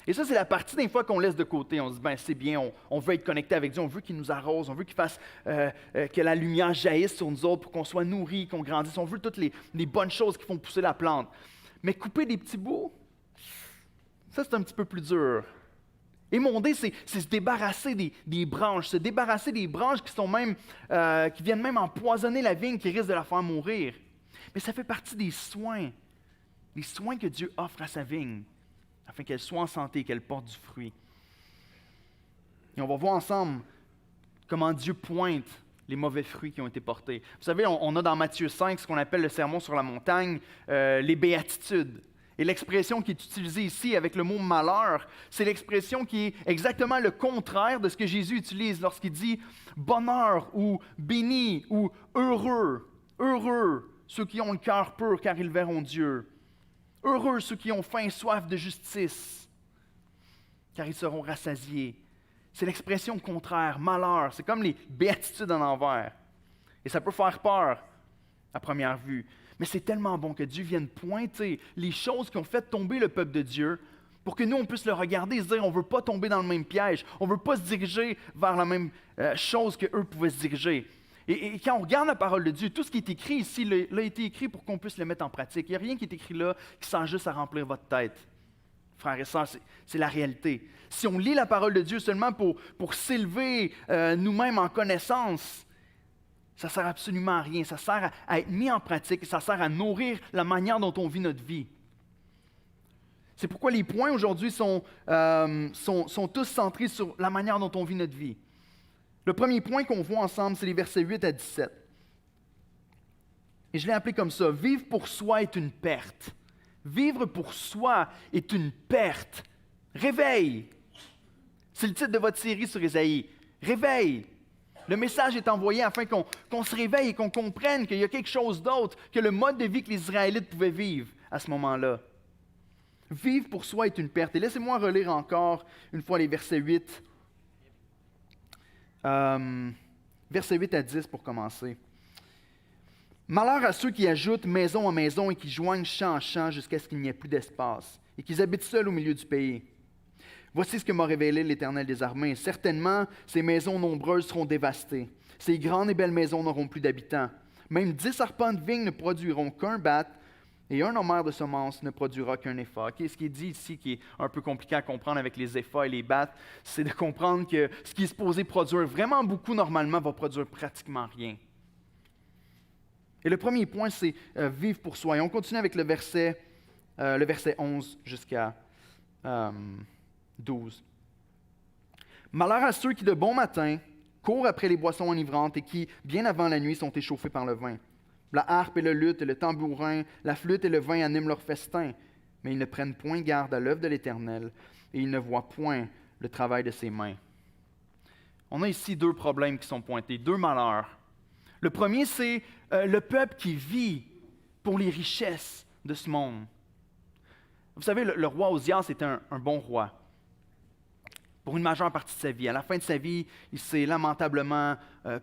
Et ça, c'est la partie des fois qu'on laisse de côté. On se dit, ben c'est bien, on veut être connecté avec Dieu, on veut qu'il nous arrose, on veut qu'il fasse que la lumière jaillisse sur nous autres pour qu'on soit nourris, qu'on grandisse. On veut toutes les bonnes choses qui font pousser la plante. Mais couper des petits bouts, ça, c'est un petit peu plus dur. Émonder, c'est se débarrasser des branches, se débarrasser des branches qui viennent même empoisonner la vigne, qui risquent de la faire mourir. Mais ça fait partie des soins que Dieu offre à sa vigne, afin qu'elle soit en santé, qu'elle porte du fruit. Et on va voir ensemble comment Dieu pointe les mauvais fruits qui ont été portés. Vous savez, on a dans Matthieu 5 ce qu'on appelle le sermon sur la montagne, les béatitudes. Et l'expression qui est utilisée ici avec le mot « malheur », c'est l'expression qui est exactement le contraire de ce que Jésus utilise lorsqu'il dit « bonheur » ou « béni » ou « heureux ». « Heureux ceux qui ont le cœur pur, car ils verront Dieu. Heureux ceux qui ont faim et soif de justice, car ils seront rassasiés. » C'est l'expression contraire, malheur. C'est comme les béatitudes en envers. Et ça peut faire peur à première vue. Mais c'est tellement bon que Dieu vienne pointer les choses qui ont fait tomber le peuple de Dieu pour que nous, on puisse le regarder et se dire, on ne veut pas tomber dans le même piège. On ne veut pas se diriger vers la même chose qu'eux pouvaient se diriger. Et quand on regarde la parole de Dieu, tout ce qui est écrit ici, l'a été écrit pour qu'on puisse le mettre en pratique. Il n'y a rien qui est écrit là qui sert juste à remplir votre tête. Frères et sœurs, c'est la réalité. Si on lit la parole de Dieu seulement pour s'élever nous-mêmes en connaissance, ça ne sert absolument à rien. Ça sert à être mis en pratique et ça sert à nourrir la manière dont on vit notre vie. C'est pourquoi les points aujourd'hui sont tous centrés sur la manière dont on vit notre vie. Le premier point qu'on voit ensemble, c'est les versets 8 à 17. Et je l'ai appelé comme ça, vivre pour soi est une perte. Vivre pour soi est une perte. Réveille! C'est le titre de votre série sur Ésaïe. Réveille! Le message est envoyé afin qu'on se réveille et qu'on comprenne qu'il y a quelque chose d'autre que le mode de vie que les Israélites pouvaient vivre à ce moment-là. Vivre pour soi est une perte. Et laissez-moi relire encore une fois les versets 8. Versets 8 à 10 pour commencer. Malheur à ceux qui ajoutent maison à maison et qui joignent champ à champ jusqu'à ce qu'il n'y ait plus d'espace et qu'ils habitent seuls au milieu du pays. Voici ce que m'a révélé l'Éternel des armées. Certainement, ces maisons nombreuses seront dévastées. Ces grandes et belles maisons n'auront plus d'habitants. Même 10 arpents de vigne ne produiront qu'un bat et un homère de semences ne produira qu'un épha. Okay? Ce qui est dit ici, qui est un peu compliqué à comprendre avec les éphas et les bats, c'est de comprendre que ce qui est supposé produire vraiment beaucoup normalement va produire pratiquement rien. Et le premier point, c'est vivre pour soi. Et on continue avec le verset 11 jusqu'à 12. Malheur à ceux qui de bon matin courent après les boissons enivrantes et qui, bien avant la nuit, sont échauffés par le vin. La harpe et le luth et le tambourin, la flûte et le vin animent leur festin, mais ils ne prennent point garde à l'œuvre de l'Éternel et ils ne voient point le travail de ses mains. On a ici deux problèmes qui sont pointés, deux malheurs. Le premier, c'est le peuple qui vit pour les richesses de ce monde. Vous savez, le roi Osias était un bon roi pour une majeure partie de sa vie. À la fin de sa vie, il s'est lamentablement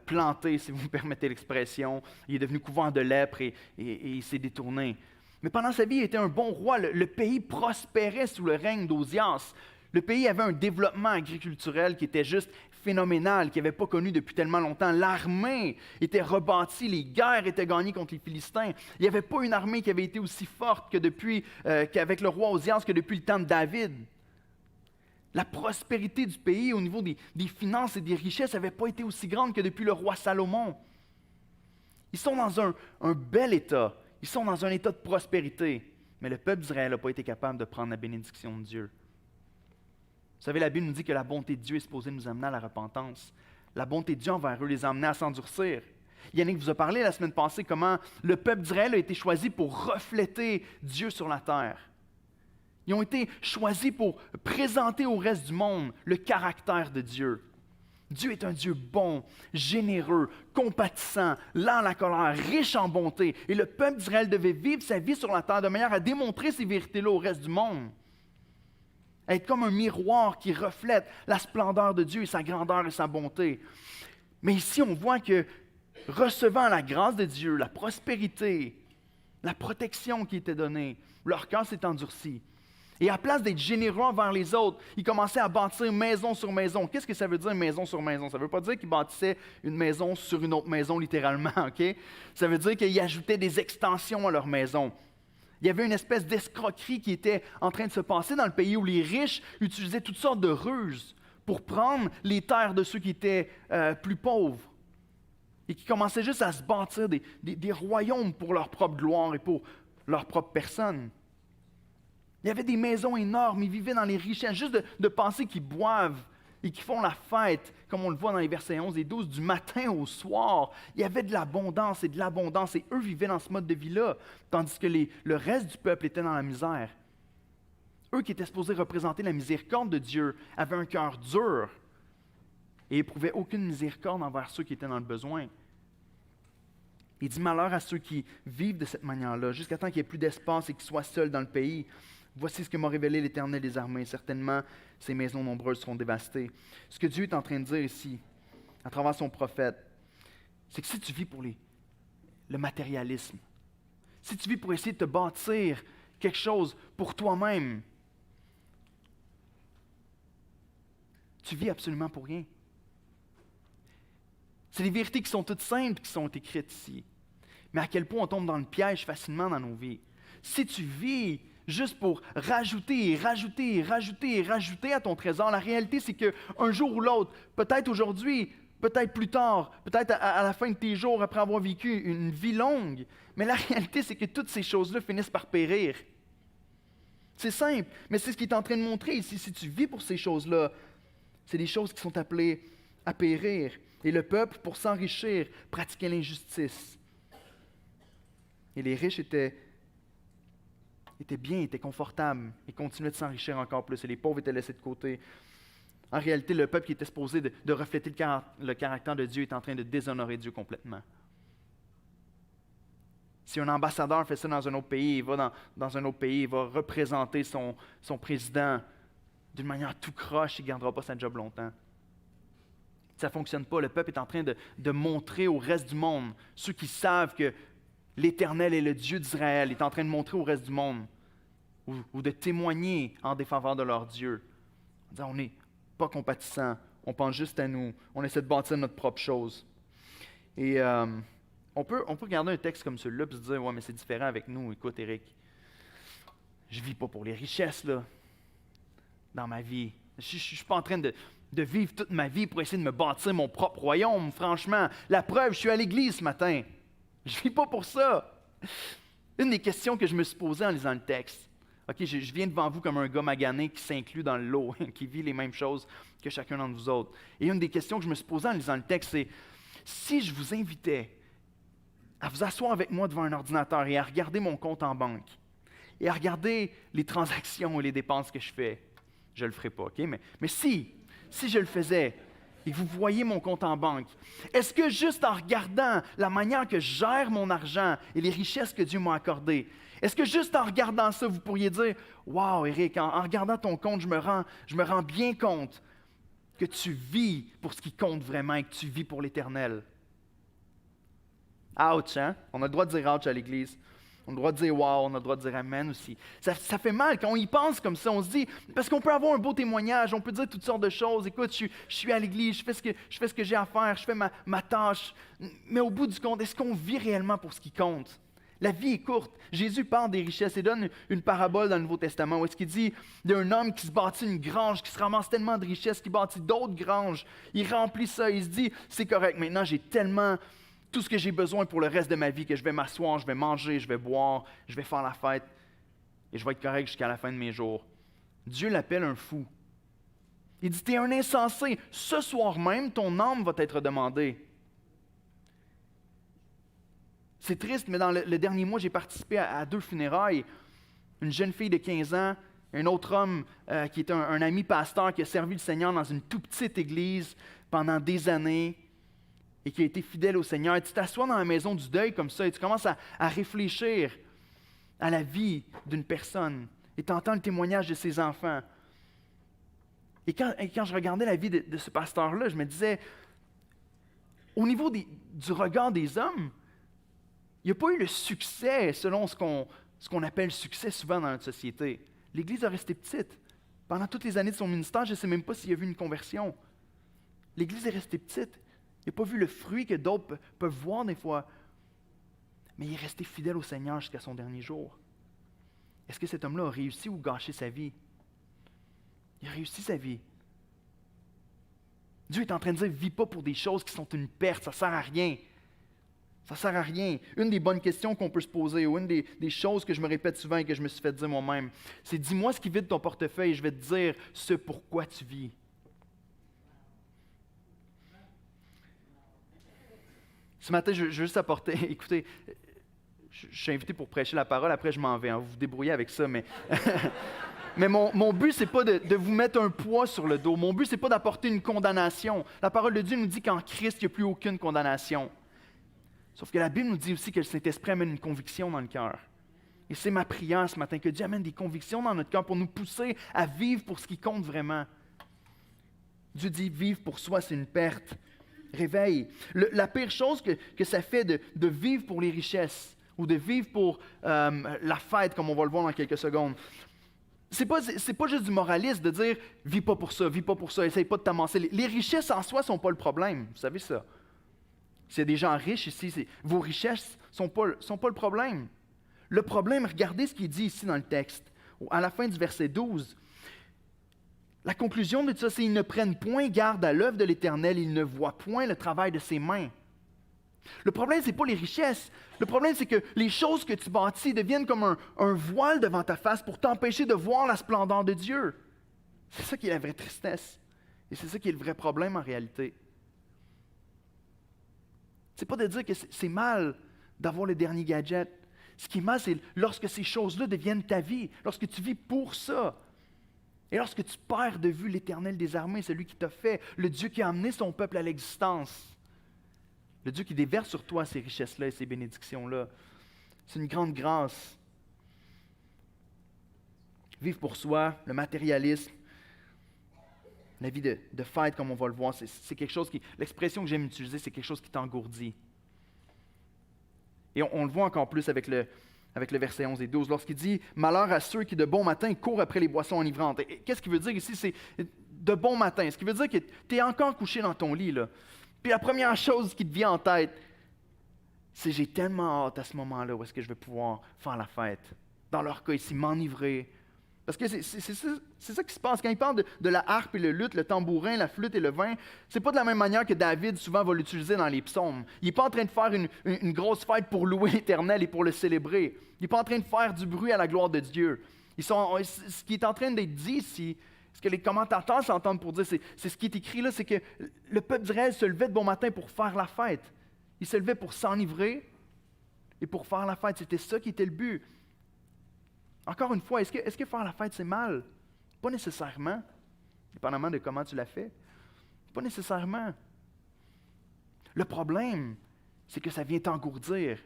planté, si vous me permettez l'expression. Il est devenu couvert de lèpre et il s'est détourné. Mais pendant sa vie, il était un bon roi. Le pays prospérait sous le règne d'Osias. Le pays avait un développement agriculturel qui était juste phénoménal, qu'il n'avait pas connu depuis tellement longtemps. L'armée était rebâtie, les guerres étaient gagnées contre les Philistins. Il n'y avait pas une armée qui avait été aussi forte qu'avec le roi Osias que depuis le temps de David. La prospérité du pays au niveau des finances et des richesses n'avait pas été aussi grande que depuis le roi Salomon. Ils sont dans un bel état. Ils sont dans un état de prospérité. Mais le peuple d'Israël n'a pas été capable de prendre la bénédiction de Dieu. Vous savez, la Bible nous dit que la bonté de Dieu est supposée nous amener à la repentance. La bonté de Dieu envers eux les a amenés à s'endurcir. Yannick vous a parlé la semaine passée comment le peuple d'Israël a été choisi pour refléter Dieu sur la terre. Ils ont été choisis pour présenter au reste du monde le caractère de Dieu. Dieu est un Dieu bon, généreux, compatissant, lent à la colère, riche en bonté. Et le peuple d'Israël devait vivre sa vie sur la terre de manière à démontrer ces vérités-là au reste du monde. Être comme un miroir qui reflète la splendeur de Dieu et sa grandeur et sa bonté. Mais ici, on voit que recevant la grâce de Dieu, la prospérité, la protection qui était donnée, leur cœur s'est endurci. Et à place d'être généreux envers les autres, ils commençaient à bâtir maison sur maison. Qu'est-ce que ça veut dire maison sur maison? Ça ne veut pas dire qu'ils bâtissaient une maison sur une autre maison littéralement, OK? Ça veut dire qu'ils ajoutaient des extensions à leur maison. Il y avait une espèce d'escroquerie qui était en train de se passer dans le pays où les riches utilisaient toutes sortes de ruses pour prendre les terres de ceux qui étaient plus pauvres et qui commençaient juste à se bâtir des royaumes pour leur propre gloire et pour leur propre personne. Il y avait des maisons énormes, ils vivaient dans les richesses, juste de penser qu'ils boivent et qu'ils font la fête, comme on le voit dans les versets 11 et 12, du matin au soir. Il y avait de l'abondance, et eux vivaient dans ce mode de vie-là, tandis que le reste du peuple était dans la misère. Eux qui étaient supposés représenter la miséricorde de Dieu avaient un cœur dur et n'éprouvaient aucune miséricorde envers ceux qui étaient dans le besoin. Il dit malheur à ceux qui vivent de cette manière-là, jusqu'à temps qu'il n'y ait plus d'espace et qu'ils soient seuls dans le pays. Voici ce que m'a révélé l'Éternel des armées. Certainement, ces maisons nombreuses seront dévastées. Ce que Dieu est en train de dire ici, à travers son prophète, c'est que si tu vis pour le matérialisme, si tu vis pour essayer de te bâtir quelque chose pour toi-même, tu vis absolument pour rien. C'est des vérités qui sont toutes simples qui sont écrites ici. Mais à quel point on tombe dans le piège facilement dans nos vies. Si tu vis juste pour rajouter à ton trésor, la réalité c'est qu'un jour ou l'autre, peut-être aujourd'hui, peut-être plus tard, peut-être à la fin de tes jours après avoir vécu une vie longue, mais la réalité c'est que toutes ces choses-là finissent par périr. C'est simple, mais c'est ce qu'il est en train de montrer ici. Si tu vis pour ces choses-là, c'est des choses qui sont appelées à périr. Et le peuple, pour s'enrichir, pratiquait l'injustice. Et les riches étaient bien, étaient confortables et continuaient de s'enrichir encore plus. Et les pauvres étaient laissés de côté. En réalité, le peuple qui était supposé de refléter le caractère de Dieu est en train de déshonorer Dieu complètement. Si un ambassadeur fait ça dans un autre pays, il va dans un autre pays, il va représenter son président d'une manière tout croche, il ne gardera pas sa job longtemps. Ça ne fonctionne pas. Le peuple est en train de montrer au reste du monde, ceux qui savent que l'Éternel est le Dieu d'Israël, il est en train de montrer au reste du monde ou de témoigner en défaveur de leur Dieu. En disant, on n'est pas compatissant, on pense juste à nous, on essaie de bâtir notre propre chose. Et on peut regarder un texte comme celui-là et se dire, ouais, mais c'est différent avec nous. Écoute, Éric, je ne vis pas pour les richesses là, dans ma vie. Je ne suis pas en train de vivre toute ma vie pour essayer de me bâtir mon propre royaume, franchement. La preuve, je suis à l'église ce matin. Je ne vis pas pour ça. Une des questions que je me suis posée en lisant le texte, OK, je viens devant vous comme un gars magané qui s'inclut dans le lot, qui vit les mêmes choses que chacun d'entre vous autres. Et une des questions que je me suis posée en lisant le texte, c'est si je vous invitais à vous asseoir avec moi devant un ordinateur et à regarder mon compte en banque et à regarder les transactions et les dépenses que je fais, je ne le ferai pas, OK? Mais si je le faisais et que vous voyez mon compte en banque, est-ce que juste en regardant la manière que je gère mon argent et les richesses que Dieu m'a accordées, est-ce que juste en regardant ça, vous pourriez dire « Wow, Éric, en regardant ton compte, je me rends bien compte que tu vis pour ce qui compte vraiment et que tu vis pour l'Éternel. » Ouch, hein? On a le droit de dire ouch à l'Église. On a le droit de dire wow, on a le droit de dire amen aussi. Ça fait mal quand on y pense comme ça. On se dit, parce qu'on peut avoir un beau témoignage, on peut dire toutes sortes de choses. Écoute, je suis à l'Église, je fais ce que j'ai à faire, je fais ma tâche. Mais au bout du compte, est-ce qu'on vit réellement pour ce qui compte? La vie est courte. Jésus parle des richesses et donne une parabole dans le Nouveau Testament où est-ce qu'il dit d'un homme qui se bâtit une grange, qui se ramasse tellement de richesses, qui bâtit d'autres granges. Il remplit ça, il se dit, c'est correct, maintenant j'ai tellement tout ce que j'ai besoin pour le reste de ma vie, que je vais m'asseoir, je vais manger, je vais boire, je vais faire la fête et je vais être correct jusqu'à la fin de mes jours. Dieu l'appelle un fou. Il dit, t'es un insensé. Ce soir même, ton âme va t'être demandée. C'est triste, mais dans le dernier mois, j'ai participé à 2 funérailles. Une jeune fille de 15 ans, un autre homme qui est un ami pasteur qui a servi le Seigneur dans une toute petite église pendant des années et qui a été fidèle au Seigneur. Et tu t'assois dans la maison du deuil comme ça et tu commences à réfléchir à la vie d'une personne et tu entends le témoignage de ses enfants. Et quand je regardais la vie de ce pasteur-là, je me disais, au niveau du regard des hommes, il n'y a pas eu le succès selon ce qu'on appelle succès souvent dans notre société. L'Église a resté petite. Pendant toutes les années de son ministère, je ne sais même pas s'il y a eu une conversion. L'Église est restée petite. Il n'a pas vu le fruit que d'autres peuvent voir des fois. Mais il est resté fidèle au Seigneur jusqu'à son dernier jour. Est-ce que cet homme-là a réussi ou gâché sa vie? Il a réussi sa vie. Dieu est en train de dire, vis pas pour des choses qui sont une perte, ça ne sert à rien. Ça ne sert à rien. Une des bonnes questions qu'on peut se poser, ou une des choses que je me répète souvent et que je me suis fait dire moi-même, c'est dis-moi ce qui vide ton portefeuille et je vais te dire ce pourquoi tu vis. Ce matin, je veux juste apporter, écoutez, je suis invité pour prêcher la parole, après je m'en vais, hein, vous vous débrouillez avec ça, mais... Mais mon but, ce n'est pas de vous mettre un poids sur le dos. Mon but, ce n'est pas d'apporter une condamnation. La parole de Dieu nous dit qu'en Christ, il n'y a plus aucune condamnation. Sauf que la Bible nous dit aussi que le Saint-Esprit amène une conviction dans le cœur. Et c'est ma prière ce matin, que Dieu amène des convictions dans notre cœur pour nous pousser à vivre pour ce qui compte vraiment. Dieu dit, vivre pour soi, c'est une perte. Réveille. La pire chose que ça fait de vivre pour les richesses ou de vivre pour la fête, comme on va le voir dans quelques secondes, c'est pas juste du moralisme de dire « vis pas pour ça, essaye pas de t'amasser ». Les richesses en soi ne sont pas le problème, vous savez ça. S'il y a des gens riches ici, vos richesses ne sont pas le problème. Le problème, regardez ce qui est dit ici dans le texte, à la fin du verset 12. La conclusion de tout ça, c'est « ils ne prennent point garde à l'œuvre de l'Éternel, ils ne voient point le travail de ses mains ». Le problème, ce n'est pas les richesses. Le problème, c'est que les choses que tu bâtis deviennent comme un voile devant ta face pour t'empêcher de voir la splendeur de Dieu. C'est ça qui est la vraie tristesse. Et c'est ça qui est le vrai problème en réalité. C'est pas de dire que c'est mal d'avoir le dernier gadget. Ce qui est mal, c'est lorsque ces choses-là deviennent ta vie, lorsque tu vis pour ça. Et lorsque tu perds de vue l'Éternel des armées, celui qui t'a fait, le Dieu qui a amené son peuple à l'existence, le Dieu qui déverse sur toi ces richesses-là et ces bénédictions-là. C'est une grande grâce. Vivre pour soi, le matérialisme, la vie de fête, comme on va le voir, c'est quelque chose qui, l'expression que j'aime utiliser, c'est quelque chose qui t'engourdit. Et on le voit encore plus avec le verset 11 et 12, lorsqu'il dit « Malheur à ceux qui de bon matin courent après les boissons enivrantes ». Et qu'est-ce qu'il veut dire ici? C'est de bon matin. Ce qui veut dire que tu es encore couché dans ton lit, là. Puis la première chose qui te vient en tête, c'est « J'ai tellement hâte à ce moment-là où est-ce que je vais pouvoir faire la fête. » Dans leur cas ici, m'enivrer. Parce que c'est ça qui se passe. Quand il parle de la harpe et le luth, le tambourin, la flûte et le vin, c'est pas de la même manière que David souvent va l'utiliser dans les psaumes. Il n'est pas en train de faire une grosse fête pour louer l'Éternel et pour le célébrer. Il n'est pas en train de faire du bruit à la gloire de Dieu. Ce qui est en train d'être dit ici, ce que les commentateurs s'entendent pour dire, c'est ce qui est écrit là, c'est que le peuple d'Israël se levait de bon matin pour faire la fête. Il se levait pour s'enivrer et pour faire la fête. C'était ça qui était le but. Encore une fois, est-ce que faire la fête, c'est mal? Pas nécessairement, dépendamment de comment tu l'as fait. Pas nécessairement. Le problème, c'est que ça vient t'engourdir.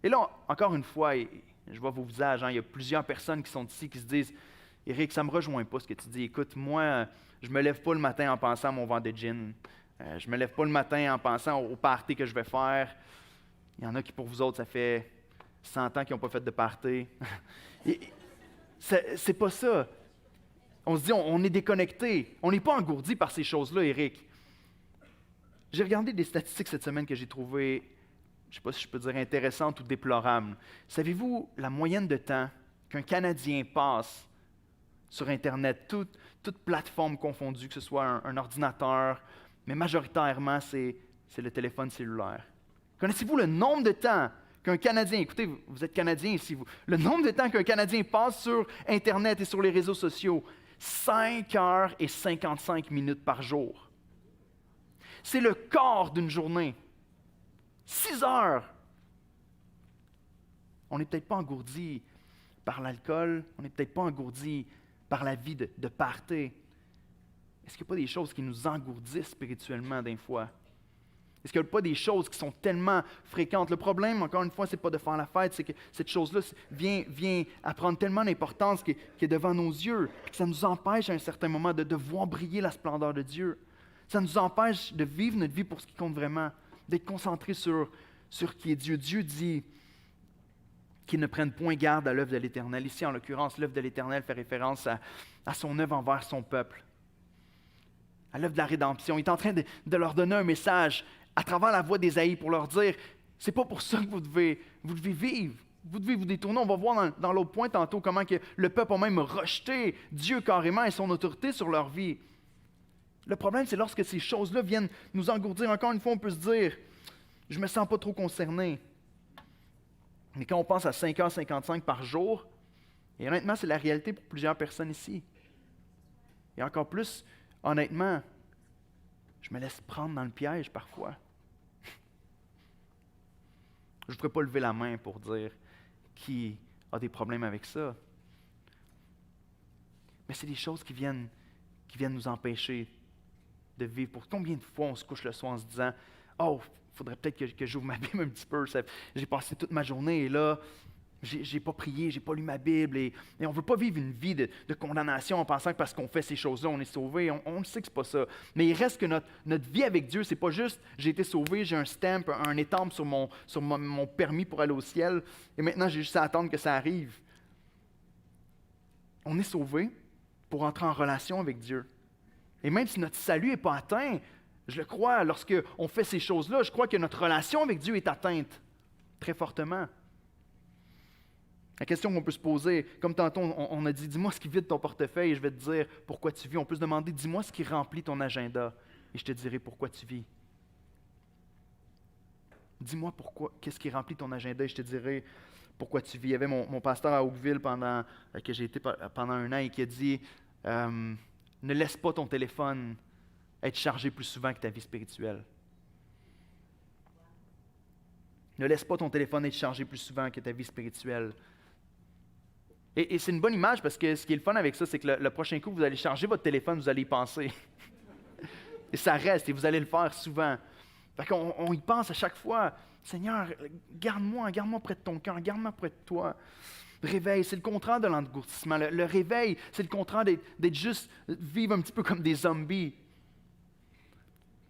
Et là, encore une fois, je vois vos visages, il y a plusieurs personnes qui sont ici qui se disent « Éric, ça ne me rejoint pas ce que tu dis. Écoute, moi, je ne me lève pas le matin en pensant à mon verre de gin. Je ne me lève pas le matin en pensant au party que je vais faire. Il y en a qui, pour vous autres, ça fait 100 ans qu'ils n'ont pas fait de party. » C'est pas ça. On se dit, on est déconnecté. On n'est pas engourdi par ces choses-là, Éric. J'ai regardé des statistiques cette semaine que j'ai trouvées, je ne sais pas si je peux dire intéressantes ou déplorables. Savez-vous la moyenne de temps qu'un Canadien passe sur Internet, toute plateforme confondue, que ce soit un ordinateur, mais majoritairement, c'est le téléphone cellulaire. Connaissez-vous le nombre de temps qu'un Canadien, écoutez, vous êtes Canadien ici, le nombre de temps qu'un Canadien passe sur Internet et sur les réseaux sociaux? 5 heures et 55 minutes par jour. C'est le quart d'une journée. 6 heures. On n'est peut-être pas engourdi par l'alcool, on n'est peut-être pas engourdi par la vie de party. Est-ce qu'il n'y a pas des choses qui nous engourdissent spirituellement des fois? Est-ce qu'il n'y a pas des choses qui sont tellement fréquentes? Le problème, encore une fois, ce n'est pas de faire la fête, c'est que cette chose-là vient à prendre tellement d'importance qui est devant nos yeux, que ça nous empêche à un certain moment de voir briller la splendeur de Dieu. Ça nous empêche de vivre notre vie pour ce qui compte vraiment, d'être concentré sur qui est Dieu. Dieu dit qu'ils ne prennent point garde à l'œuvre de l'Éternel. Ici, en l'occurrence, l'œuvre de l'Éternel fait référence à son œuvre envers son peuple, à l'œuvre de la rédemption. Il est en train de leur donner un message à travers la voix d'Ésaïe pour leur dire, c'est pas pour ça que vous devez vivre. Vous devez vous détourner. On va voir dans l'autre point tantôt comment que le peuple a même rejeté Dieu carrément et son autorité sur leur vie. Le problème, c'est lorsque ces choses-là viennent nous engourdir. Encore une fois, on peut se dire, je me sens pas trop concerné. Mais quand on pense à 5h55 par jour, et honnêtement, c'est la réalité pour plusieurs personnes ici. Et encore plus, honnêtement, je me laisse prendre dans le piège parfois. Je ne voudrais pas lever la main pour dire qui a des problèmes avec ça. Mais c'est des choses qui viennent nous empêcher de vivre. Pour combien de fois on se couche le soir en se disant « Oh, il faudrait peut-être que j'ouvre ma Bible un petit peu. J'ai passé toute ma journée et là, j'ai pas prié, j'ai pas lu ma Bible. » Et on ne veut pas vivre une vie de condamnation en pensant que parce qu'on fait ces choses-là, on est sauvé. On le sait que ce n'est pas ça. Mais il reste que notre vie avec Dieu, ce n'est pas juste « j'ai été sauvé, j'ai un stamp, un étampe sur mon permis pour aller au ciel et maintenant j'ai juste à attendre que ça arrive. » On est sauvé pour entrer en relation avec Dieu. Et même si notre salut n'est pas atteint, je le crois, lorsqu'on fait ces choses-là, je crois que notre relation avec Dieu est atteinte très fortement. La question qu'on peut se poser, comme tantôt on a dit, dis-moi ce qui vide ton portefeuille et je vais te dire pourquoi tu vis. On peut se demander, dis-moi ce qui remplit ton agenda et je te dirai pourquoi tu vis. Dis-moi qu'est-ce qui remplit ton agenda et je te dirai pourquoi tu vis. Il y avait mon pasteur à Oakville que j'ai été pendant 1 an et qui a dit, ne laisse pas ton téléphone être chargé plus souvent que ta vie spirituelle. Ne laisse pas ton téléphone être chargé plus souvent que ta vie spirituelle. Et c'est une bonne image parce que ce qui est le fun avec ça, c'est que le prochain coup, vous allez charger votre téléphone, vous allez y penser. Et ça reste, et vous allez le faire souvent. Fait qu'on y pense à chaque fois. Seigneur, garde-moi près de ton cœur, garde-moi près de toi. Réveil, c'est le contraire de l'engourdissement. Le réveil, c'est le contraire d'être juste, vivre un petit peu comme des zombies.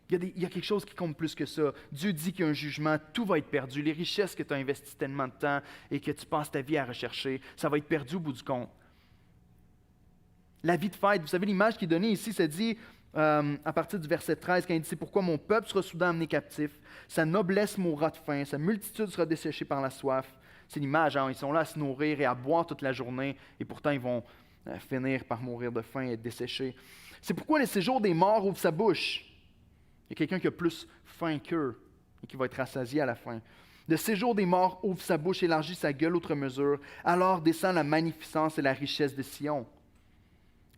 Il y a quelque chose qui compte plus que ça. Dieu dit qu'il y a un jugement, tout va être perdu. Les richesses que tu as investies tellement de temps et que tu passes ta vie à rechercher, ça va être perdu au bout du compte. La vie de fête, vous savez, l'image qui est donnée ici, ça dit, à partir du verset 13, quand il dit « C'est pourquoi mon peuple sera soudain amené captif, sa noblesse mourra de faim, sa multitude sera desséchée par la soif. » C'est l'image, hein? Ils sont là à se nourrir et à boire toute la journée, et pourtant ils vont finir par mourir de faim et être desséchés. C'est pourquoi le séjour des morts ouvre sa bouche. Il y a quelqu'un qui a plus faim qu'eux et qui va être rassasié à la fin. Le séjour des morts ouvre sa bouche, élargit sa gueule outre mesure. Alors descend la magnificence et la richesse de Sion,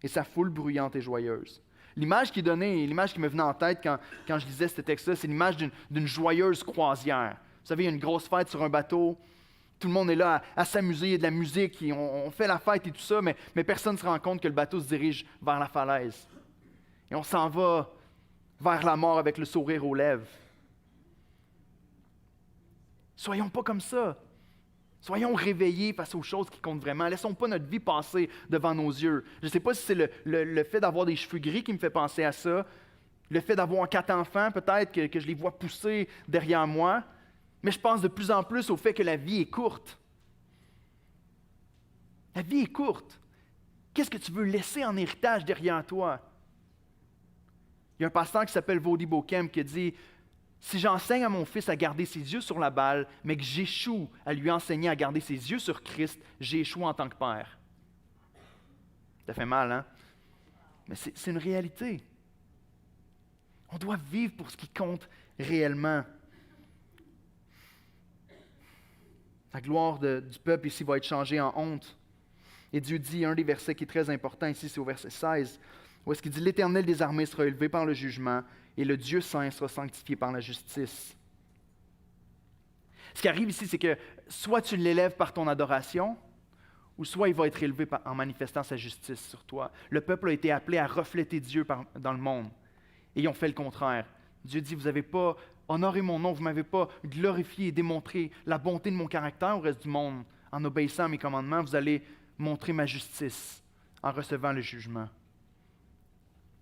et sa foule bruyante et joyeuse. L'image qui est donnée, l'image qui me venait en tête quand je lisais ce texte-là, c'est l'image d'une joyeuse croisière. Vous savez, il y a une grosse fête sur un bateau. Tout le monde est là à s'amuser, il y a de la musique, et on fait la fête et tout ça, mais personne ne se rend compte que le bateau se dirige vers la falaise. Et on s'en va vers la mort avec le sourire aux lèvres. Soyons pas comme ça. Soyons réveillés face aux choses qui comptent vraiment. Laissons pas notre vie passer devant nos yeux. Je ne sais pas si c'est le fait d'avoir des cheveux gris qui me fait penser à ça, le fait d'avoir 4 enfants, peut-être que je les vois pousser derrière moi, mais je pense de plus en plus au fait que la vie est courte. La vie est courte. Qu'est-ce que tu veux laisser en héritage derrière toi? Il y a un pasteur qui s'appelle Vody Bokem qui dit « Si j'enseigne à mon fils à garder ses yeux sur la balle, mais que j'échoue à lui enseigner à garder ses yeux sur Christ, j'ai échoué en tant que père. » Ça fait mal, hein? Mais c'est une réalité. On doit vivre pour ce qui compte réellement. La gloire du peuple ici va être changée en honte. Et Dieu dit, un des versets qui est très important ici, c'est au verset 16, où est-ce qu'il dit « L'Éternel des armées sera élevé par le jugement, et le Dieu saint sera sanctifié par la justice. » Ce qui arrive ici, c'est que soit tu l'élèves par ton adoration, ou soit il va être élevé en manifestant sa justice sur toi. Le peuple a été appelé à refléter Dieu dans le monde, et ils ont fait le contraire. Dieu dit, vous n'avez pas honoré mon nom, vous ne m'avez pas glorifié et démontré la bonté de mon caractère au reste du monde. En obéissant à mes commandements, vous allez montrer ma justice en recevant le jugement.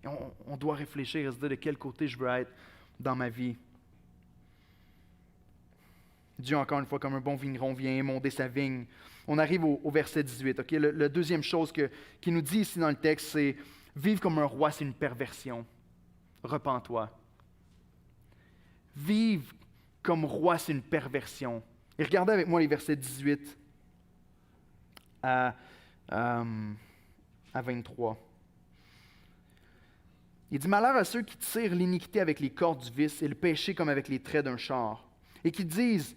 Et on doit réfléchir et se dire de quel côté je veux être dans ma vie. Dieu, encore une fois, comme un bon vigneron, vient émonder sa vigne. On arrive au verset 18. Okay? La deuxième chose qu'il nous dit ici dans le texte, c'est « Vivre comme un roi, c'est une perversion. Repens-toi. » Vivre comme roi, c'est une perversion. Et regardez avec moi les versets 18 à 23. Il dit « Malheur à ceux qui tirent l'iniquité avec les cordes du vice et le péché comme avec les traits d'un char, et qui disent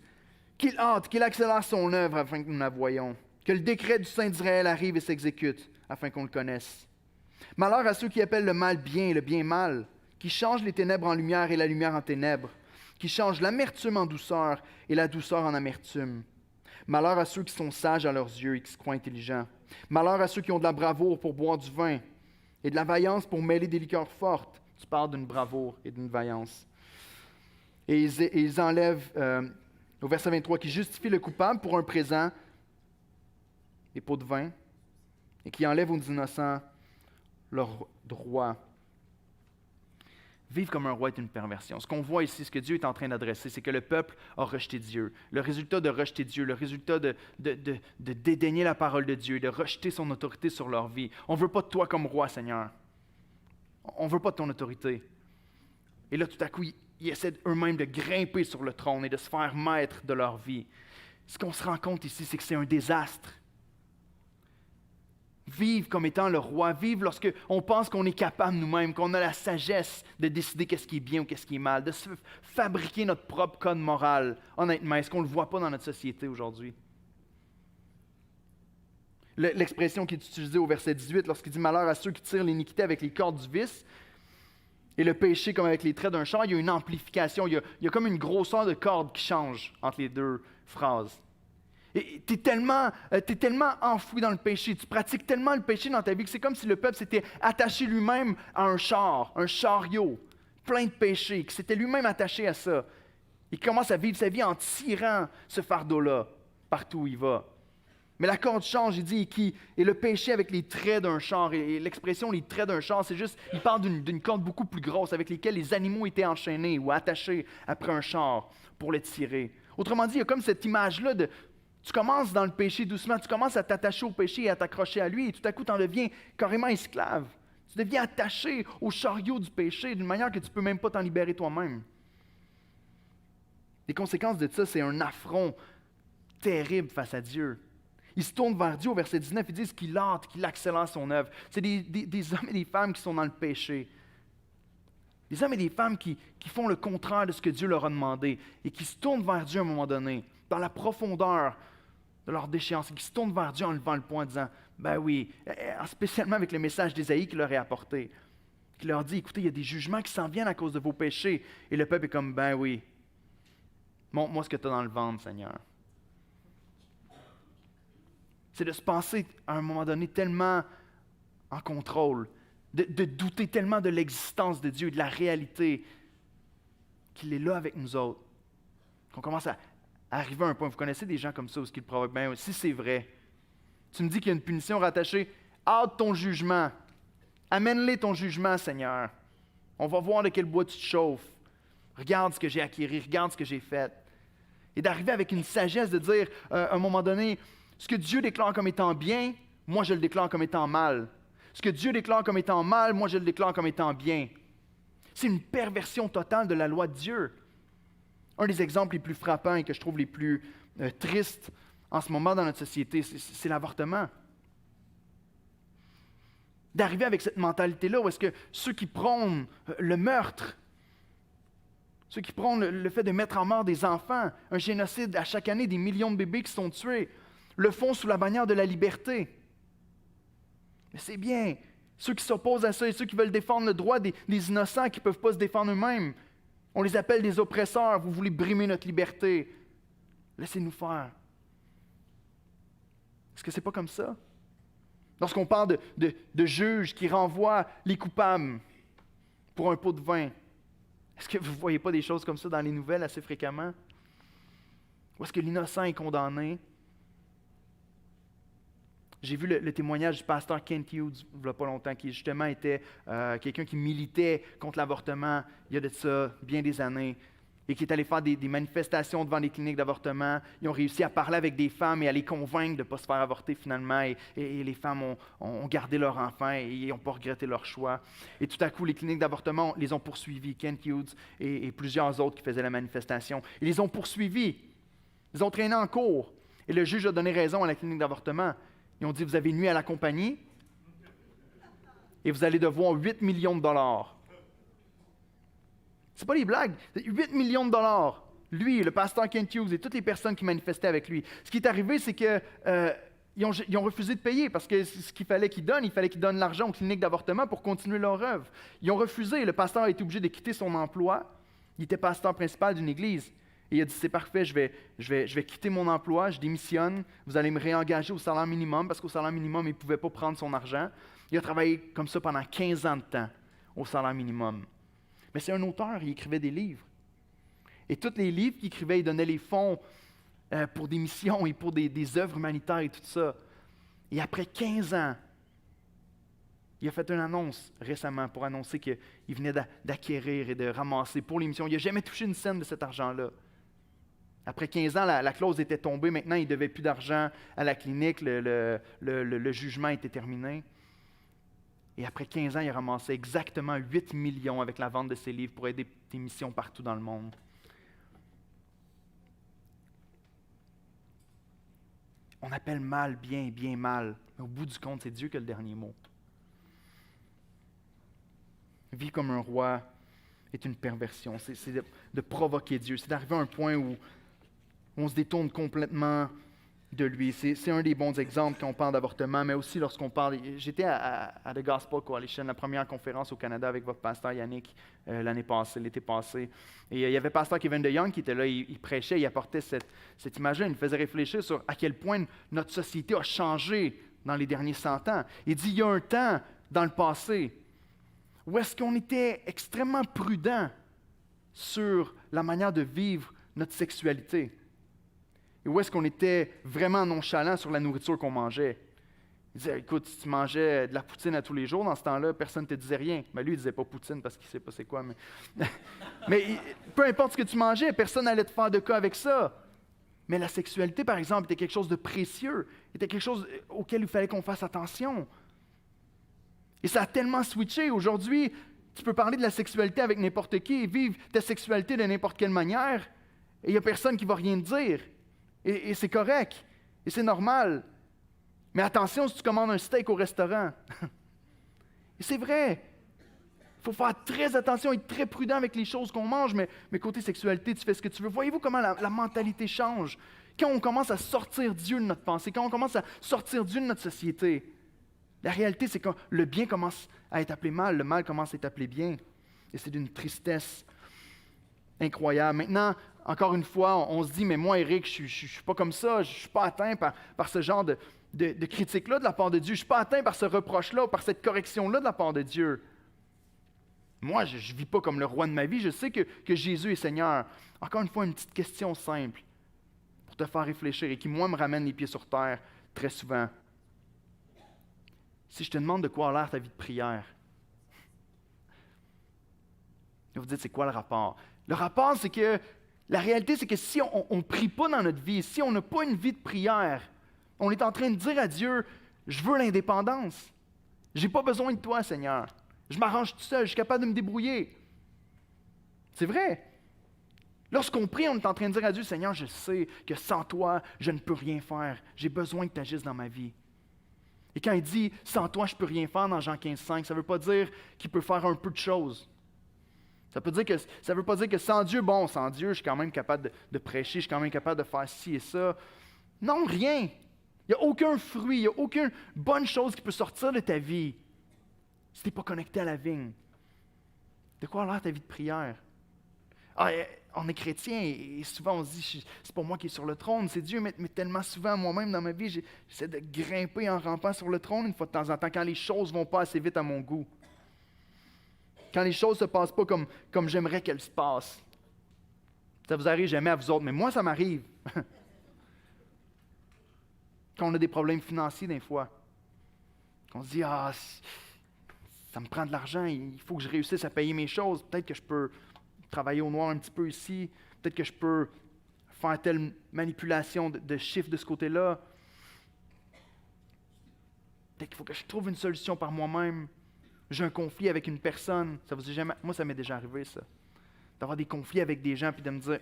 qu'il hâte, qu'il accélère son œuvre afin que nous la voyions, que le décret du Saint d'Israël arrive et s'exécute afin qu'on le connaisse. Malheur à ceux qui appellent le mal bien et le bien mal, qui changent les ténèbres en lumière et la lumière en ténèbres, qui changent l'amertume en douceur et la douceur en amertume. Malheur à ceux qui sont sages à leurs yeux et qui se croient intelligents. Malheur à ceux qui ont de la bravoure pour boire du vin et de la vaillance pour mêler des liqueurs fortes. » Tu parles d'une bravoure et d'une vaillance. Et ils enlèvent, au verset 23, qui justifient le coupable pour un présent, des pots de vin, et qui enlèvent aux innocents leur droit. Vivre comme un roi est une perversion. Ce qu'on voit ici, ce que Dieu est en train d'adresser, c'est que le peuple a rejeté Dieu. Le résultat de rejeter Dieu, le résultat de dédaigner la parole de Dieu, de rejeter son autorité sur leur vie. On ne veut pas de toi comme roi, Seigneur. On ne veut pas de ton autorité. Et là, tout à coup, ils essaient eux-mêmes de grimper sur le trône et de se faire maître de leur vie. Ce qu'on se rend compte ici, c'est que c'est un désastre. Vivre comme étant le roi, vivre lorsqu'on pense qu'on est capable nous-mêmes, qu'on a la sagesse de décider qu'est-ce qui est bien ou qu'est-ce qui est mal, de se fabriquer notre propre code moral. Honnêtement, est-ce qu'on ne le voit pas dans notre société aujourd'hui? L'expression qui est utilisée au verset 18, lorsqu'il dit « Malheur à ceux qui tirent l'iniquité avec les cordes du vice », Et le péché, comme avec les traits d'un char, il y a une amplification, il y a comme une grosseur de corde qui change entre les deux phrases. Et tu es tellement enfoui dans le péché, tu pratiques tellement le péché dans ta vie que c'est comme si le peuple s'était attaché lui-même à un chariot, plein de péchés, qui s'était lui-même attaché à ça. Il commence à vivre sa vie en tirant ce fardeau-là partout où il va. Mais la corde change, il dit, et le péché avec les traits d'un char, et l'expression les traits d'un char, c'est juste, il parle d'une corde beaucoup plus grosse avec lesquelles les animaux étaient enchaînés ou attachés après un char pour le tirer. Autrement dit, il y a comme cette image-là de, tu commences dans le péché doucement, tu commences à t'attacher au péché et à t'accrocher à lui, et tout à coup, tu en deviens carrément esclave. Tu deviens attaché au chariot du péché d'une manière que tu ne peux même pas t'en libérer toi-même. Les conséquences de ça, c'est un affront terrible face à Dieu. Il se tourne vers Dieu au verset 19, ils disent qu'il hâte, qu'il accélère son œuvre. C'est des hommes et des femmes qui sont dans le péché. Des hommes et des femmes qui font le contraire de ce que Dieu leur a demandé et qui se tournent vers Dieu à un moment donné, dans la profondeur de leur déchéance, et qui se tournent vers Dieu en levant le poing en disant, ben oui, spécialement avec le message d'Ésaïe qu'il leur est apporté, qui leur dit, écoutez, il y a des jugements qui s'en viennent à cause de vos péchés. Et le peuple est comme, ben oui, montre-moi ce que tu as dans le ventre, Seigneur. C'est de se penser à un moment donné tellement en contrôle, de douter tellement de l'existence de Dieu et de la réalité qu'il est là avec nous autres, qu'on commence à arriver à un point. Vous connaissez des gens comme ça où ce qu'ils provoquent, bien, si c'est vrai, tu me dis qu'il y a une punition rattachée, hâte ton jugement, amène-les ton jugement, Seigneur. On va voir de quel bois tu te chauffes. Regarde ce que j'ai acquis, regarde ce que j'ai fait. Et d'arriver avec une sagesse de dire, à un moment donné, ce que Dieu déclare comme étant bien, moi je le déclare comme étant mal. Ce que Dieu déclare comme étant mal, moi je le déclare comme étant bien. C'est une perversion totale de la loi de Dieu. Un des exemples les plus frappants et que je trouve les plus tristes en ce moment dans notre société, c'est l'avortement. D'arriver avec cette mentalité-là où est-ce que ceux qui prônent le meurtre, ceux qui prônent le fait de mettre en mort des enfants, un génocide à chaque année, des millions de bébés qui sont tués, le font sous la bannière de la liberté. Mais c'est bien. Ceux qui s'opposent à ça et ceux qui veulent défendre le droit des innocents qui ne peuvent pas se défendre eux-mêmes, on les appelle des oppresseurs. Vous voulez brimer notre liberté. Laissez-nous faire. Est-ce que ce n'est pas comme ça? Lorsqu'on parle de juges qui renvoient les coupables pour un pot de vin, est-ce que vous ne voyez pas des choses comme ça dans les nouvelles assez fréquemment? Ou est-ce que l'innocent est condamné? J'ai vu le témoignage du pasteur Kent Hughes, il n'y a pas longtemps, qui justement était quelqu'un qui militait contre l'avortement il y a de ça bien des années, et qui est allé faire des manifestations devant des cliniques d'avortement. Ils ont réussi à parler avec des femmes et à les convaincre de ne pas se faire avorter finalement, et les femmes ont gardé leur enfant et ils n'ont pas regretté leur choix. Et tout à coup, les cliniques d'avortement les ont poursuivis, Kent Hughes et plusieurs autres qui faisaient la manifestation. Ils les ont poursuivis, ils ont traîné en cours, et le juge a donné raison à la clinique d'avortement. Ils ont dit, vous avez nuit à la compagnie et vous allez devoir 8 millions de dollars. C'est pas des blagues, c'est 8 millions de dollars. Lui, le pasteur Kent Hughes et toutes les personnes qui manifestaient avec lui. Ce qui est arrivé, c'est que ils ont refusé de payer parce que ce qu'il fallait qu'ils donnent, il fallait qu'ils donnent l'argent aux cliniques d'avortement pour continuer leur œuvre. Ils ont refusé. Le pasteur a été obligé de quitter son emploi. Il était pasteur principal d'une église. Et il a dit, c'est parfait, je vais quitter mon emploi, je démissionne, vous allez me réengager au salaire minimum, parce qu'au salaire minimum, il ne pouvait pas prendre son argent. Il a travaillé comme ça pendant 15 ans de temps, au salaire minimum. Mais c'est un auteur, il écrivait des livres. Et tous les livres qu'il écrivait, il donnait les fonds pour des missions et pour des œuvres humanitaires et tout ça. Et après 15 ans, il a fait une annonce récemment pour annoncer qu'il venait d'acquérir et de ramasser pour les missions. Il n'a jamais touché une scène de cet argent-là. Après 15 ans, la clause était tombée. Maintenant, il ne devait plus d'argent à la clinique. Le jugement était terminé. Et après 15 ans, il a ramassé exactement 8 millions avec la vente de ses livres pour aider des missions partout dans le monde. On appelle mal bien, bien mal. Mais au bout du compte, c'est Dieu qui a le dernier mot. Vivre comme un roi est une perversion. C'est de provoquer Dieu. C'est d'arriver à un point où on se détourne complètement de lui. C'est un des bons exemples quand on parle d'avortement, mais aussi lorsqu'on parle... J'étais à The Gospel Coalition, la première conférence au Canada avec votre pasteur Yannick l'été passé. Et il y avait pasteur Kevin DeYoung qui était là, il prêchait, il apportait cette image-là, il nous faisait réfléchir sur à quel point notre société a changé dans les derniers 100 ans. Il dit, il y a un temps dans le passé où est-ce qu'on était extrêmement prudent sur la manière de vivre notre sexualité. Et où est-ce qu'on était vraiment nonchalant sur la nourriture qu'on mangeait. Il disait, écoute, si tu mangeais de la poutine à tous les jours, dans ce temps-là, personne ne te disait rien. Mais lui, il ne disait pas poutine parce qu'il ne sait pas c'est quoi. Mais peu importe ce que tu mangeais, personne n'allait te faire de cas avec ça. Mais la sexualité, par exemple, était quelque chose de précieux, était quelque chose auquel il fallait qu'on fasse attention. Et ça a tellement switché. Aujourd'hui, tu peux parler de la sexualité avec n'importe qui et vivre ta sexualité de n'importe quelle manière, et il n'y a personne qui ne va rien te dire. Et c'est correct, et c'est normal. Mais attention si tu commandes un steak au restaurant. Et c'est vrai. Il faut faire très attention, être très prudent avec les choses qu'on mange, mais côté sexualité, tu fais ce que tu veux. Voyez-vous comment la mentalité change? Quand on commence à sortir Dieu de notre pensée, quand on commence à sortir Dieu de notre société, la réalité, c'est que le bien commence à être appelé mal, le mal commence à être appelé bien. Et c'est d'une tristesse incroyable. Maintenant, encore une fois, on se dit, mais moi, Éric, je ne suis pas comme ça, je ne suis pas atteint par ce genre de critique-là de la part de Dieu, je ne suis pas atteint par ce reproche-là ou par cette correction-là de la part de Dieu. Moi, je ne vis pas comme le roi de ma vie, je sais que Jésus est Seigneur. Encore une fois, une petite question simple pour te faire réfléchir et qui, moi, me ramène les pieds sur terre très souvent. Si je te demande de quoi a l'air ta vie de prière, vous dites, c'est quoi le rapport? Le rapport, c'est que la réalité, c'est que si on ne prie pas dans notre vie, si on n'a pas une vie de prière, on est en train de dire à Dieu, je veux l'indépendance. Je n'ai pas besoin de toi, Seigneur. Je m'arrange tout seul, je suis capable de me débrouiller. C'est vrai. Lorsqu'on prie, on est en train de dire à Dieu, Seigneur, je sais que sans toi, je ne peux rien faire. J'ai besoin que tu agisses dans ma vie. Et quand il dit, sans toi, je ne peux rien faire dans Jean 15,5, ça ne veut pas dire qu'il peut faire un peu de choses. Ça ne veut pas dire que sans Dieu, sans Dieu, je suis quand même capable de prêcher, je suis quand même capable de faire ci et ça. Non, rien. Il n'y a aucun fruit, il n'y a aucune bonne chose qui peut sortir de ta vie si tu n'es pas connecté à la vigne. De quoi a l'air ta vie de prière? On est chrétien et souvent on se dit, c'est pas moi qui est sur le trône, c'est Dieu, mais tellement souvent moi-même dans ma vie, j'essaie de grimper en rampant sur le trône une fois de temps en temps quand les choses ne vont pas assez vite à mon goût. Quand les choses ne se passent pas comme j'aimerais qu'elles se passent. Ça vous arrive jamais à vous autres, mais moi, ça m'arrive. Quand on a des problèmes financiers, des fois, on se dit, ça me prend de l'argent, il faut que je réussisse à payer mes choses. Peut-être que je peux travailler au noir un petit peu ici. Peut-être que je peux faire telle manipulation de chiffres de ce côté-là. Peut-être qu'il faut que je trouve une solution par moi-même. J'ai un conflit avec une personne. Ça vous est jamais... Moi, ça m'est déjà arrivé, ça. D'avoir des conflits avec des gens puis de me dire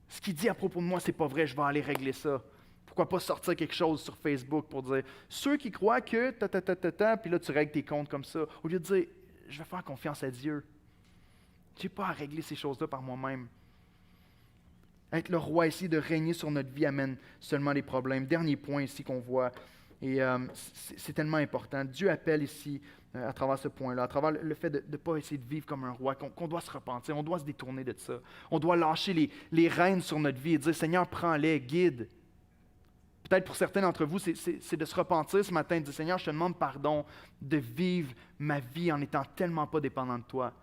ce qu'il dit à propos de moi, c'est pas vrai, je vais aller régler ça. Pourquoi pas sortir quelque chose sur Facebook pour dire ceux qui croient que puis là, tu règles tes comptes comme ça. Au lieu de dire je vais faire confiance à Dieu. Je n'ai pas à régler ces choses-là par moi-même. Être le roi ici, de régner sur notre vie, amène seulement des problèmes. Dernier point ici qu'on voit. Et c'est tellement important. Dieu appelle ici, à travers ce point-là, à travers le fait de ne pas essayer de vivre comme un roi, qu'on doit se repentir, on doit se détourner de ça. On doit lâcher les rênes sur notre vie et dire, Seigneur, prends-les, guide. Peut-être pour certains d'entre vous, c'est de se repentir ce matin et de dire, Seigneur, je te demande pardon de vivre ma vie en n'étant tellement pas dépendant de toi.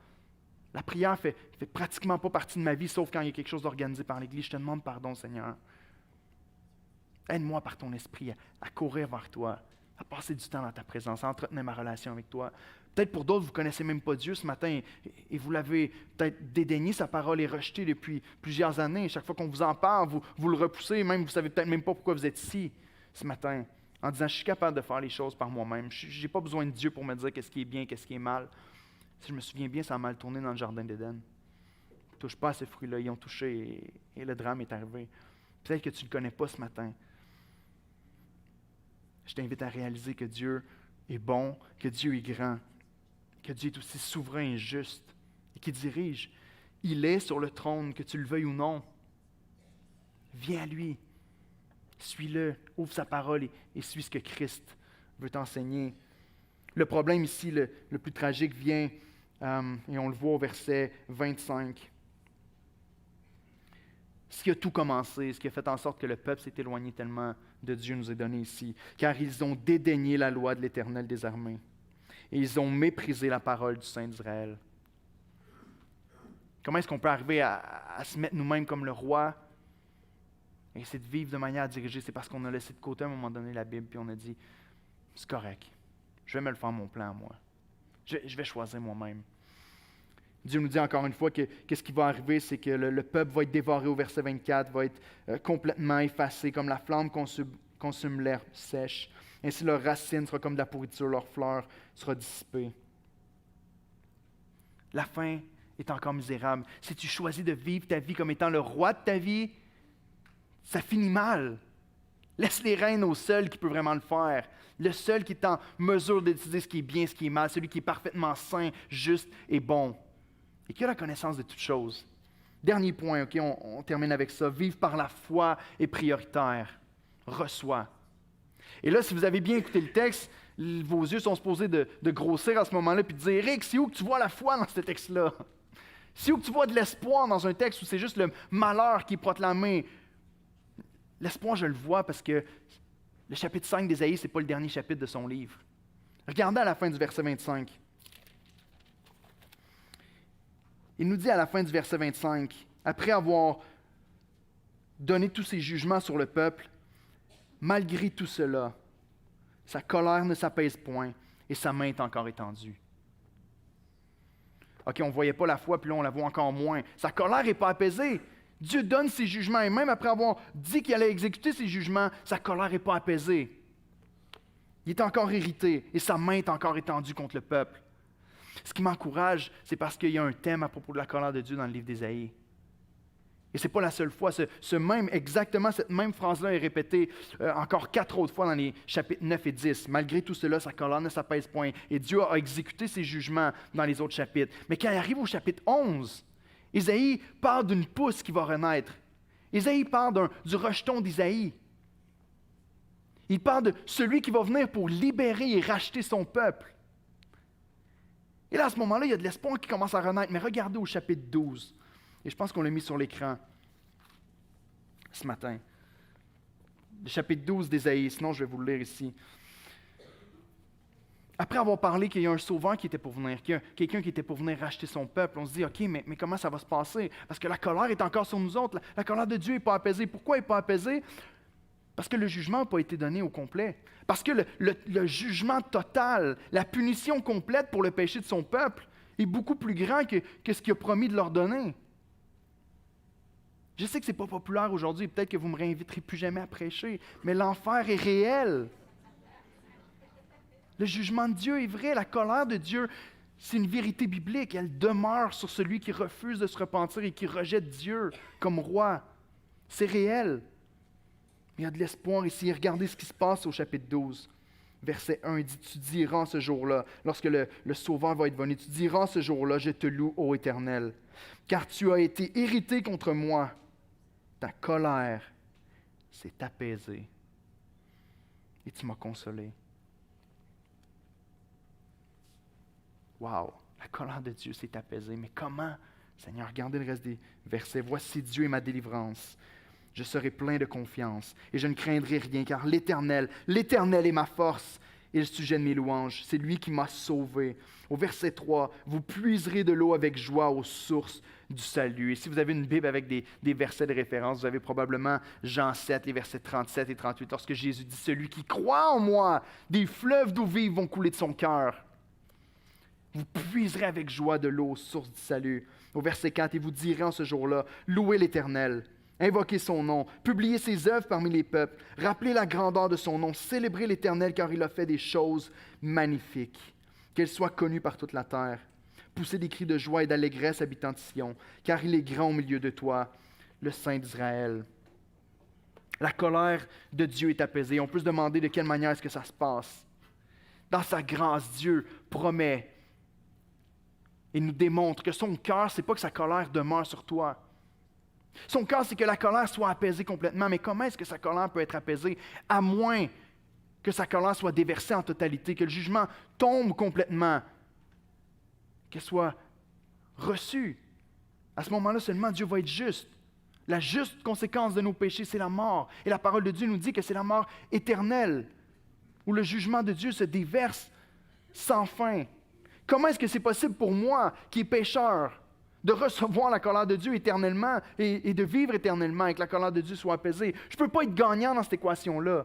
La prière fait pratiquement pas partie de ma vie, sauf quand il y a quelque chose d'organisé par l'Église. Je te demande pardon, Seigneur. Aide-moi par ton esprit à courir vers toi, à passer du temps dans ta présence, à entretenir ma relation avec toi. Peut-être pour d'autres, vous ne connaissez même pas Dieu ce matin et vous l'avez peut-être dédaigné, sa parole est rejetée depuis plusieurs années. Chaque fois qu'on vous en parle, vous le repoussez, même vous ne savez peut-être même pas pourquoi vous êtes ici ce matin, en disant, je suis capable de faire les choses par moi-même. Je n'ai pas besoin de Dieu pour me dire qu'est-ce qui est bien, qu'est-ce qui est mal. Si je me souviens bien, ça a mal tourné dans le jardin d'Éden. Ne touche pas à ce fruit-là, ils ont touché et le drame est arrivé. Peut-être que tu ne le connais pas ce matin. Je t'invite à réaliser que Dieu est bon, que Dieu est grand, que Dieu est aussi souverain et juste, et qui dirige. Il est sur le trône, que tu le veuilles ou non. Viens à lui. Suis-le, ouvre sa parole et suis ce que Christ veut t'enseigner. Le problème ici, le plus tragique, vient, et on le voit au verset 25. Ce qui a tout commencé, ce qui a fait en sorte que le peuple s'est éloigné tellement de Dieu nous est donné ici, car ils ont dédaigné la loi de l'Éternel des armées, et ils ont méprisé la parole du Saint d'Israël. Comment est-ce qu'on peut arriver à se mettre nous-mêmes comme le roi et essayer de vivre de manière à diriger? C'est parce qu'on a laissé de côté à un moment donné la Bible, puis on a dit, c'est correct, je vais me le faire mon plan à moi. Je vais choisir moi-même. Dieu nous dit encore une fois que ce qui va arriver, c'est que le peuple va être dévoré au verset 24, va être complètement effacé, comme la flamme consume l'herbe sèche. Ainsi, leur racine sera comme de la pourriture, leur fleur sera dissipée. La fin est encore misérable. Si tu choisis de vivre ta vie comme étant le roi de ta vie, ça finit mal. Laisse les rênes au seul qui peut vraiment le faire. Le seul qui est en mesure de décider ce qui est bien, ce qui est mal, celui qui est parfaitement saint, juste et bon. Et qui a la connaissance de toutes choses. Dernier point, OK, on termine avec ça. Vivre par la foi est prioritaire. Reçois. Et là, si vous avez bien écouté le texte, vos yeux sont supposés de grossir à ce moment-là puis de dire, Eric, c'est où que tu vois la foi dans ce texte-là? C'est où que tu vois de l'espoir dans un texte où c'est juste le malheur qui est proclamé? L'espoir, je le vois parce que le chapitre 5 d'Ésaïe, ce n'est pas le dernier chapitre de son livre. Regardez à la fin du verset 25. Il nous dit à la fin du verset 25, après avoir donné tous ses jugements sur le peuple, malgré tout cela, sa colère ne s'apaise point et sa main est encore étendue. OK, on ne voyait pas la foi, puis là, on la voit encore moins. Sa colère n'est pas apaisée. Dieu donne ses jugements, et même après avoir dit qu'il allait exécuter ses jugements, sa colère n'est pas apaisée. Il est encore irrité, et sa main est encore étendue contre le peuple. Ce qui m'encourage, c'est parce qu'il y a un thème à propos de la colère de Dieu dans le livre d'Ésaïe. Et ce n'est pas la seule fois. Exactement cette même phrase-là est répétée encore 4 autres fois dans les chapitres 9 et 10. Malgré tout cela, sa colère ne s'apaise point. Et Dieu a exécuté ses jugements dans les autres chapitres. Mais quand il arrive au chapitre 11, Ésaïe parle d'une pousse qui va renaître. Ésaïe parle du rejeton d'Ésaïe. Il parle de celui qui va venir pour libérer et racheter son peuple. Et là, à ce moment-là, il y a de l'espoir qui commence à renaître. Mais regardez au chapitre 12. Et je pense qu'on l'a mis sur l'écran ce matin. Le chapitre 12 d'Ésaïe, sinon je vais vous le lire ici. Après avoir parlé qu'il y a un sauveur qui était pour venir, qu'il y a quelqu'un qui était pour venir racheter son peuple, on se dit, OK, mais comment ça va se passer? Parce que la colère est encore sur nous autres. La colère de Dieu n'est pas apaisée. Pourquoi elle n'est pas apaisée? Parce que le jugement n'a pas été donné au complet. Parce que le jugement total, la punition complète pour le péché de son peuple est beaucoup plus grand que ce qu'il a promis de leur donner. Je sais que ce n'est pas populaire aujourd'hui, peut-être que vous ne me réinviterez plus jamais à prêcher, mais l'enfer est réel. Le jugement de Dieu est vrai, la colère de Dieu, c'est une vérité biblique. Elle demeure sur celui qui refuse de se repentir et qui rejette Dieu comme roi. C'est réel. Il y a de l'espoir ici. Regardez ce qui se passe au chapitre 12. Verset 1, il dit, tu diras ce jour-là, lorsque le Sauveur va être venu, tu diras ce jour-là, je te loue, ô Éternel, car tu as été irrité contre moi. Ta colère s'est apaisée et tu m'as consolé. Wow, la colère de Dieu s'est apaisée. Mais comment? Seigneur, regardez le reste des versets. Voici Dieu est ma délivrance. Je serai plein de confiance et je ne craindrai rien, car l'Éternel est ma force et le sujet de mes louanges. C'est lui qui m'a sauvé. Au verset 3, vous puiserez de l'eau avec joie aux sources du salut. Et si vous avez une Bible avec des versets de référence, vous avez probablement Jean 7, les versets 37 et 38, lorsque Jésus dit, celui qui croit en moi, des fleuves d'eau vive vont couler de son cœur. Vous puiserez avec joie de l'eau aux sources du salut. Au verset 4, et vous direz en ce jour-là, louez l'Éternel. Invoquez son nom, publiez ses œuvres parmi les peuples, rappelez la grandeur de son nom, célébrez l'Éternel car il a fait des choses magnifiques. Qu'elle soit connue par toute la terre. Poussez des cris de joie et d'allégresse, habitants de Sion, car il est grand au milieu de toi, le Saint d'Israël. La colère de Dieu est apaisée. On peut se demander de quelle manière est-ce que ça se passe. Dans sa grâce, Dieu promet et nous démontre que son cœur, ce n'est pas que sa colère demeure sur toi. Son cœur, c'est que la colère soit apaisée complètement. Mais comment est-ce que sa colère peut être apaisée? À moins que sa colère soit déversée en totalité, que le jugement tombe complètement, qu'elle soit reçue. À ce moment-là seulement, Dieu va être juste. La juste conséquence de nos péchés, c'est la mort. Et la parole de Dieu nous dit que c'est la mort éternelle, où le jugement de Dieu se déverse sans fin. Comment est-ce que c'est possible pour moi, qui est pécheur, de recevoir la colère de Dieu éternellement et de vivre éternellement et que la colère de Dieu soit apaisée? Je ne peux pas être gagnant dans cette équation-là.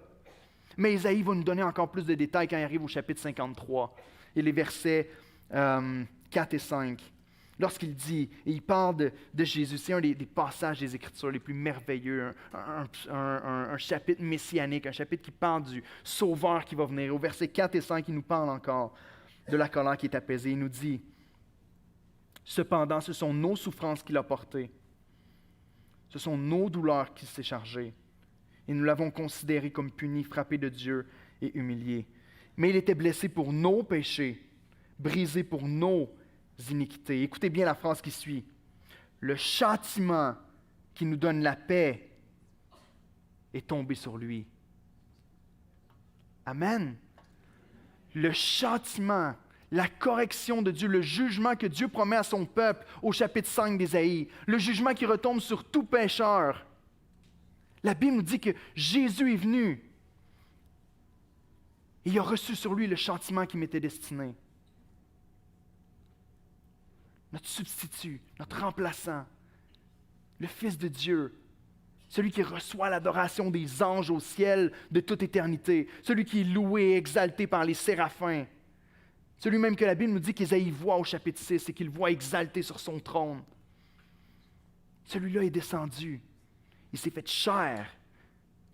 Mais Ésaïe va nous donner encore plus de détails quand il arrive au chapitre 53 et les versets 4 et 5. Lorsqu'il dit, et il parle de Jésus, c'est un des passages des Écritures les plus merveilleux, un chapitre messianique, un chapitre qui parle du Sauveur qui va venir. Au verset 4 et 5, il nous parle encore de la colère qui est apaisée. Il nous dit, « Cependant, ce sont nos souffrances qu'il a portées, ce sont nos douleurs qu'il s'est chargé. Et nous l'avons considéré comme puni, frappé de Dieu et humilié. Mais il était blessé pour nos péchés, brisé pour nos iniquités. » Écoutez bien la phrase qui suit. « Le châtiment qui nous donne la paix est tombé sur lui. » Amen. Le châtiment, la correction de Dieu, le jugement que Dieu promet à son peuple au chapitre 5 d'Ésaïe, le jugement qui retombe sur tout pécheur. La Bible nous dit que Jésus est venu et il a reçu sur lui le châtiment qui m'était destiné. Notre substitut, notre remplaçant, le Fils de Dieu, celui qui reçoit l'adoration des anges au ciel de toute éternité, celui qui est loué et exalté par les séraphins, celui même que la Bible nous dit qu'Ésaïe voit au chapitre 6 et qu'il voit exalté sur son trône. Celui-là est descendu. Il s'est fait chair.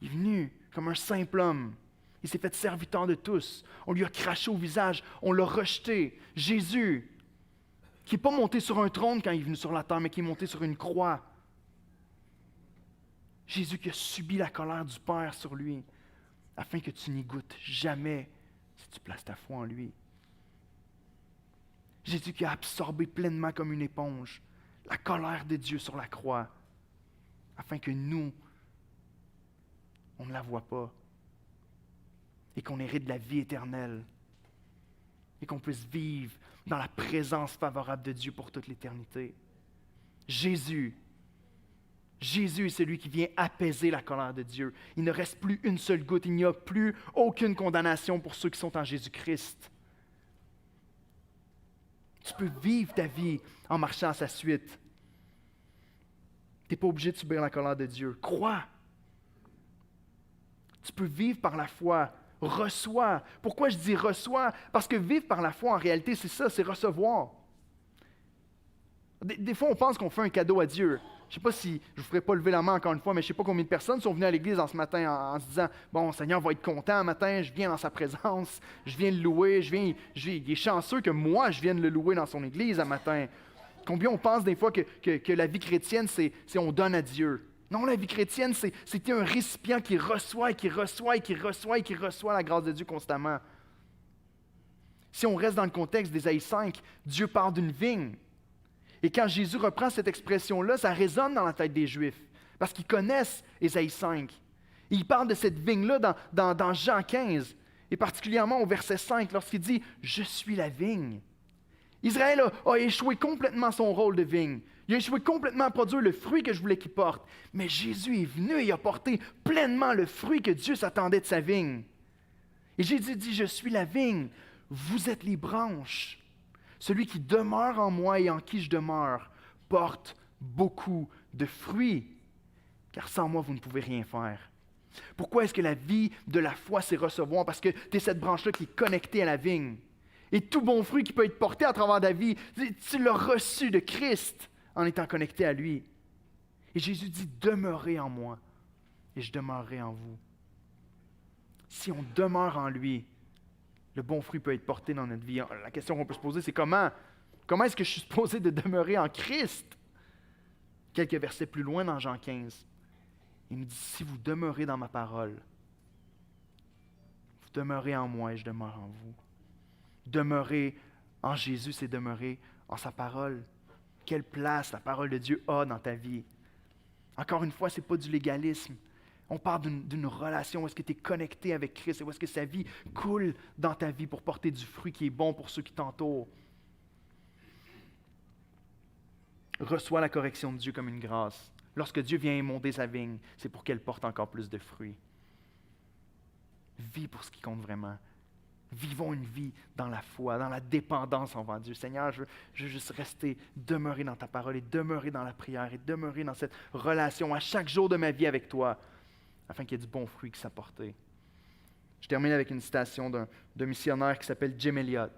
Il est venu comme un simple homme. Il s'est fait serviteur de tous. On lui a craché au visage. On l'a rejeté. Jésus, qui n'est pas monté sur un trône quand il est venu sur la terre, mais qui est monté sur une croix. Jésus qui a subi la colère du Père sur lui, afin que tu n'y goûtes jamais si tu places ta foi en lui. Jésus qui a absorbé pleinement comme une éponge la colère de Dieu sur la croix, afin que nous, on ne la voit pas, et qu'on hérite de la vie éternelle, et qu'on puisse vivre dans la présence favorable de Dieu pour toute l'éternité. Jésus est celui qui vient apaiser la colère de Dieu. Il ne reste plus une seule goutte, il n'y a plus aucune condamnation pour ceux qui sont en Jésus-Christ. Tu peux vivre ta vie en marchant à sa suite. Tu n'es pas obligé de subir la colère de Dieu. Crois. Tu peux vivre par la foi. Reçois. Pourquoi je dis reçois? Parce que vivre par la foi, en réalité, c'est ça, c'est recevoir. Des fois, on pense qu'on fait un cadeau à Dieu. Je ne sais pas si, je ne vous ferai pas lever la main encore une fois, mais je ne sais pas combien de personnes sont venues à l'église en ce matin en se disant, bon, Seigneur va être content un matin, je viens dans sa présence, je viens le louer, il est chanceux que moi, je vienne le louer dans son église un matin. Combien on pense des fois que la vie chrétienne, c'est on donne à Dieu. Non, la vie chrétienne, c'est un récipient qui reçoit et qui reçoit et qui reçoit et qui reçoit la grâce de Dieu constamment. Si on reste dans le contexte d'Ésaïe 5, Dieu parle d'une vigne. Et quand Jésus reprend cette expression-là, ça résonne dans la tête des Juifs, parce qu'ils connaissent Ésaïe 5. Et il parle de cette vigne-là dans Jean 15, et particulièrement au verset 5, lorsqu'il dit « Je suis la vigne ». Israël a échoué complètement son rôle de vigne. Il a échoué complètement à produire le fruit que je voulais qu'il porte. Mais Jésus est venu et il a porté pleinement le fruit que Dieu s'attendait de sa vigne. Et Jésus dit « Je suis la vigne, vous êtes les branches ». Celui qui demeure en moi et en qui je demeure porte beaucoup de fruits, car sans moi, vous ne pouvez rien faire. Pourquoi est-ce que la vie de la foi, c'est recevoir? Parce que tu es cette branche-là qui est connectée à la vigne. Et tout bon fruit qui peut être porté à travers ta vie, tu l'as reçu de Christ en étant connecté à lui. Et Jésus dit, demeurez en moi et je demeurerai en vous. Si on demeure en lui, le bon fruit peut être porté dans notre vie. La question qu'on peut se poser, c'est comment est-ce que je suis supposé de demeurer en Christ? Quelques versets plus loin dans Jean 15, il nous dit, si vous demeurez dans ma parole, vous demeurez en moi et je demeure en vous. Demeurer en Jésus, c'est demeurer en sa parole. Quelle place la parole de Dieu a dans ta vie? Encore une fois, ce n'est pas du légalisme. On parle d'une relation où est-ce que tu es connecté avec Christ et où est-ce que sa vie coule dans ta vie pour porter du fruit qui est bon pour ceux qui t'entourent. Reçois la correction de Dieu comme une grâce. Lorsque Dieu vient émonder sa vigne, c'est pour qu'elle porte encore plus de fruits. Vis pour ce qui compte vraiment. Vivons une vie dans la foi, dans la dépendance envers Dieu. Seigneur, je veux juste rester, demeurer dans ta parole et demeurer dans la prière et demeurer dans cette relation à chaque jour de ma vie avec toi, afin qu'il y ait du bon fruit qui soit porté. Je termine avec une citation d'un missionnaire qui s'appelle Jim Elliot.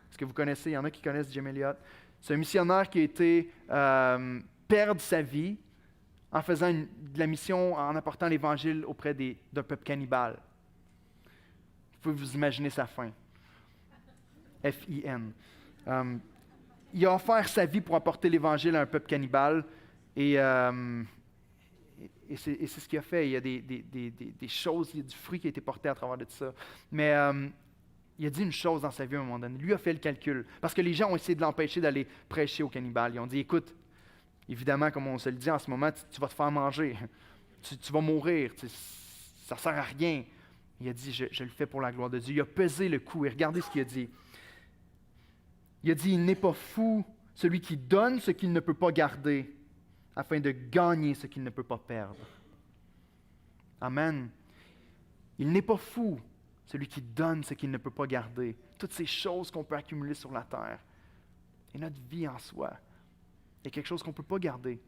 Est-ce que vous connaissez? Il y en a qui connaissent Jim Elliot? C'est un missionnaire qui a été perdre sa vie en faisant de la mission, en apportant l'Évangile auprès d'un peuple cannibale. Vous pouvez vous imaginer sa fin. F-I-N. Il a offert sa vie pour apporter l'Évangile à un peuple cannibale et c'est ce qu'il a fait. Il y a des choses, il y a du fruit qui a été porté à travers de ça. Mais il a dit une chose dans sa vie à un moment donné. Lui a fait le calcul. Parce que les gens ont essayé de l'empêcher d'aller prêcher aux cannibales. Ils ont dit, écoute, évidemment, comme on se le dit en ce moment, tu vas te faire manger. Tu vas mourir. Ça ne sert à rien. Il a dit, je le fais pour la gloire de Dieu. Il a pesé le coup et regardez ce qu'il a dit. Il a dit, il n'est pas fou celui qui donne ce qu'il ne peut pas garder afin de gagner ce qu'il ne peut pas perdre. Amen. Il n'est pas fou celui qui donne ce qu'il ne peut pas garder. Toutes ces choses qu'on peut accumuler sur la terre. Et notre vie en soi est quelque chose qu'on ne peut pas garder.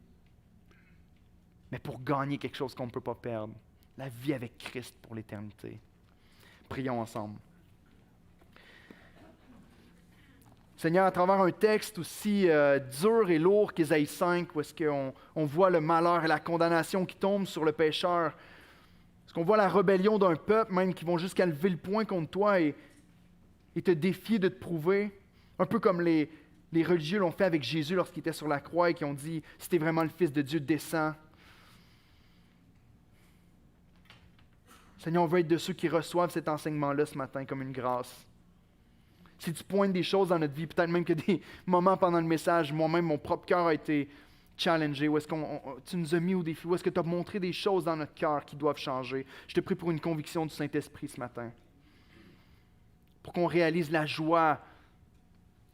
Mais pour gagner quelque chose qu'on ne peut pas perdre. La vie avec Christ pour l'éternité. Prions ensemble. Seigneur, à travers un texte aussi dur et lourd qu'Ésaïe 5, où est-ce qu'on voit le malheur et la condamnation qui tombent sur le pécheur, est-ce qu'on voit la rébellion d'un peuple même qui vont jusqu'à lever le poing contre toi et te défier de te prouver, un peu comme les religieux l'ont fait avec Jésus lorsqu'il était sur la croix et qui ont dit « Si tu es vraiment le Fils de Dieu, descends ». Seigneur, on veut être de ceux qui reçoivent cet enseignement-là ce matin comme une grâce. Si tu pointes des choses dans notre vie, peut-être même que des moments pendant le message, moi-même, mon propre cœur a été challengé, où est-ce que tu nous as mis au défi, où est-ce que tu as montré des choses dans notre cœur qui doivent changer. Je te prie pour une conviction du Saint-Esprit ce matin. Pour qu'on réalise la joie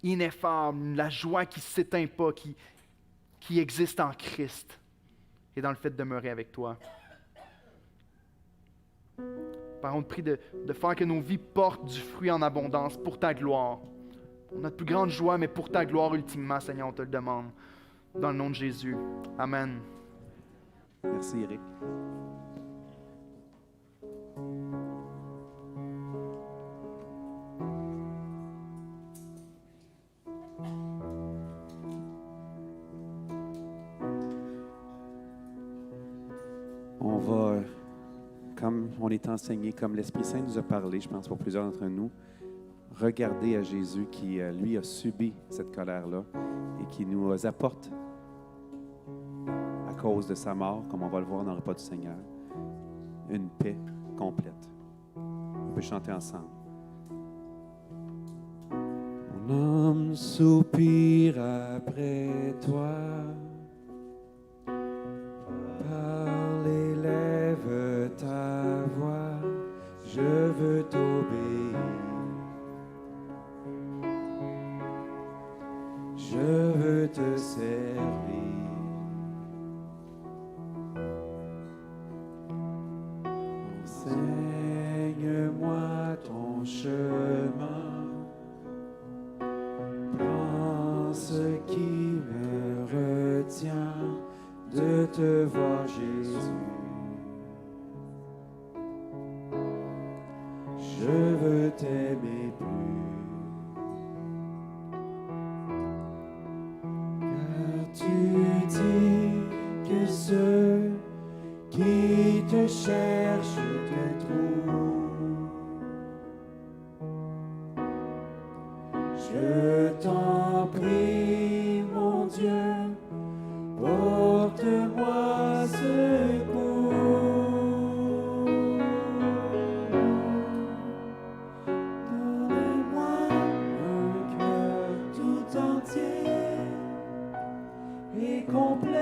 ineffable, la joie qui ne s'éteint pas, qui existe en Christ et dans le fait de demeurer avec toi. Père, on te prie de faire que nos vies portent du fruit en abondance pour ta gloire. Pour notre plus grande joie, mais pour ta gloire ultimement, Seigneur, on te le demande. Dans le nom de Jésus. Amen. Merci, Eric. On va, comme on est enseigné, comme l'Esprit Saint nous a parlé, je pense pour plusieurs d'entre nous, regarder à Jésus qui, lui, a subi cette colère-là et qui nous apporte, à cause de sa mort, comme on va le voir dans le repas du Seigneur, une paix complète. On peut chanter ensemble. Mon âme soupire après toi. Parle et lève ta voix, je veux t'obéir. Je veux te servir. Enseigne-moi ton chemin. Prends ce qui me retient de te voir, Jésus. Je veux t'aimer plus. Tu dis que ceux qui te cherchent te trouvent. Je t'en prie, mon Dieu, porte-moi secours. Donne-moi un cœur tout entier et complètement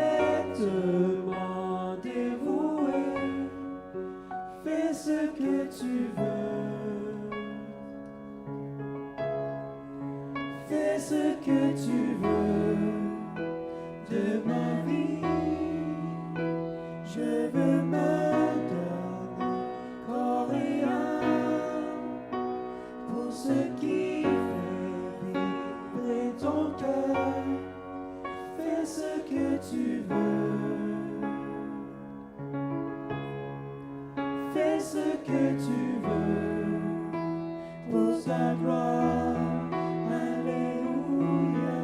ce que tu veux de ma vie. Je veux me donner corps et âme pour ce qui fait vibrer ton cœur. Fais ce que tu veux. Fais ce que tu veux pour ta gloire. Alléluia.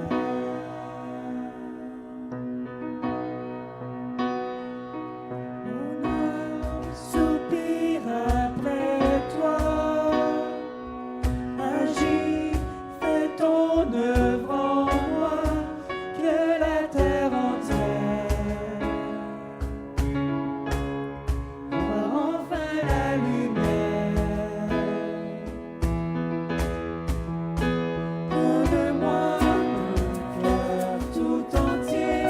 Mon âme soupire après toi. Agis, fais ton œuvre en moi, que la terre entière voit enfin la lumière. Donne-moi mon cœur tout entier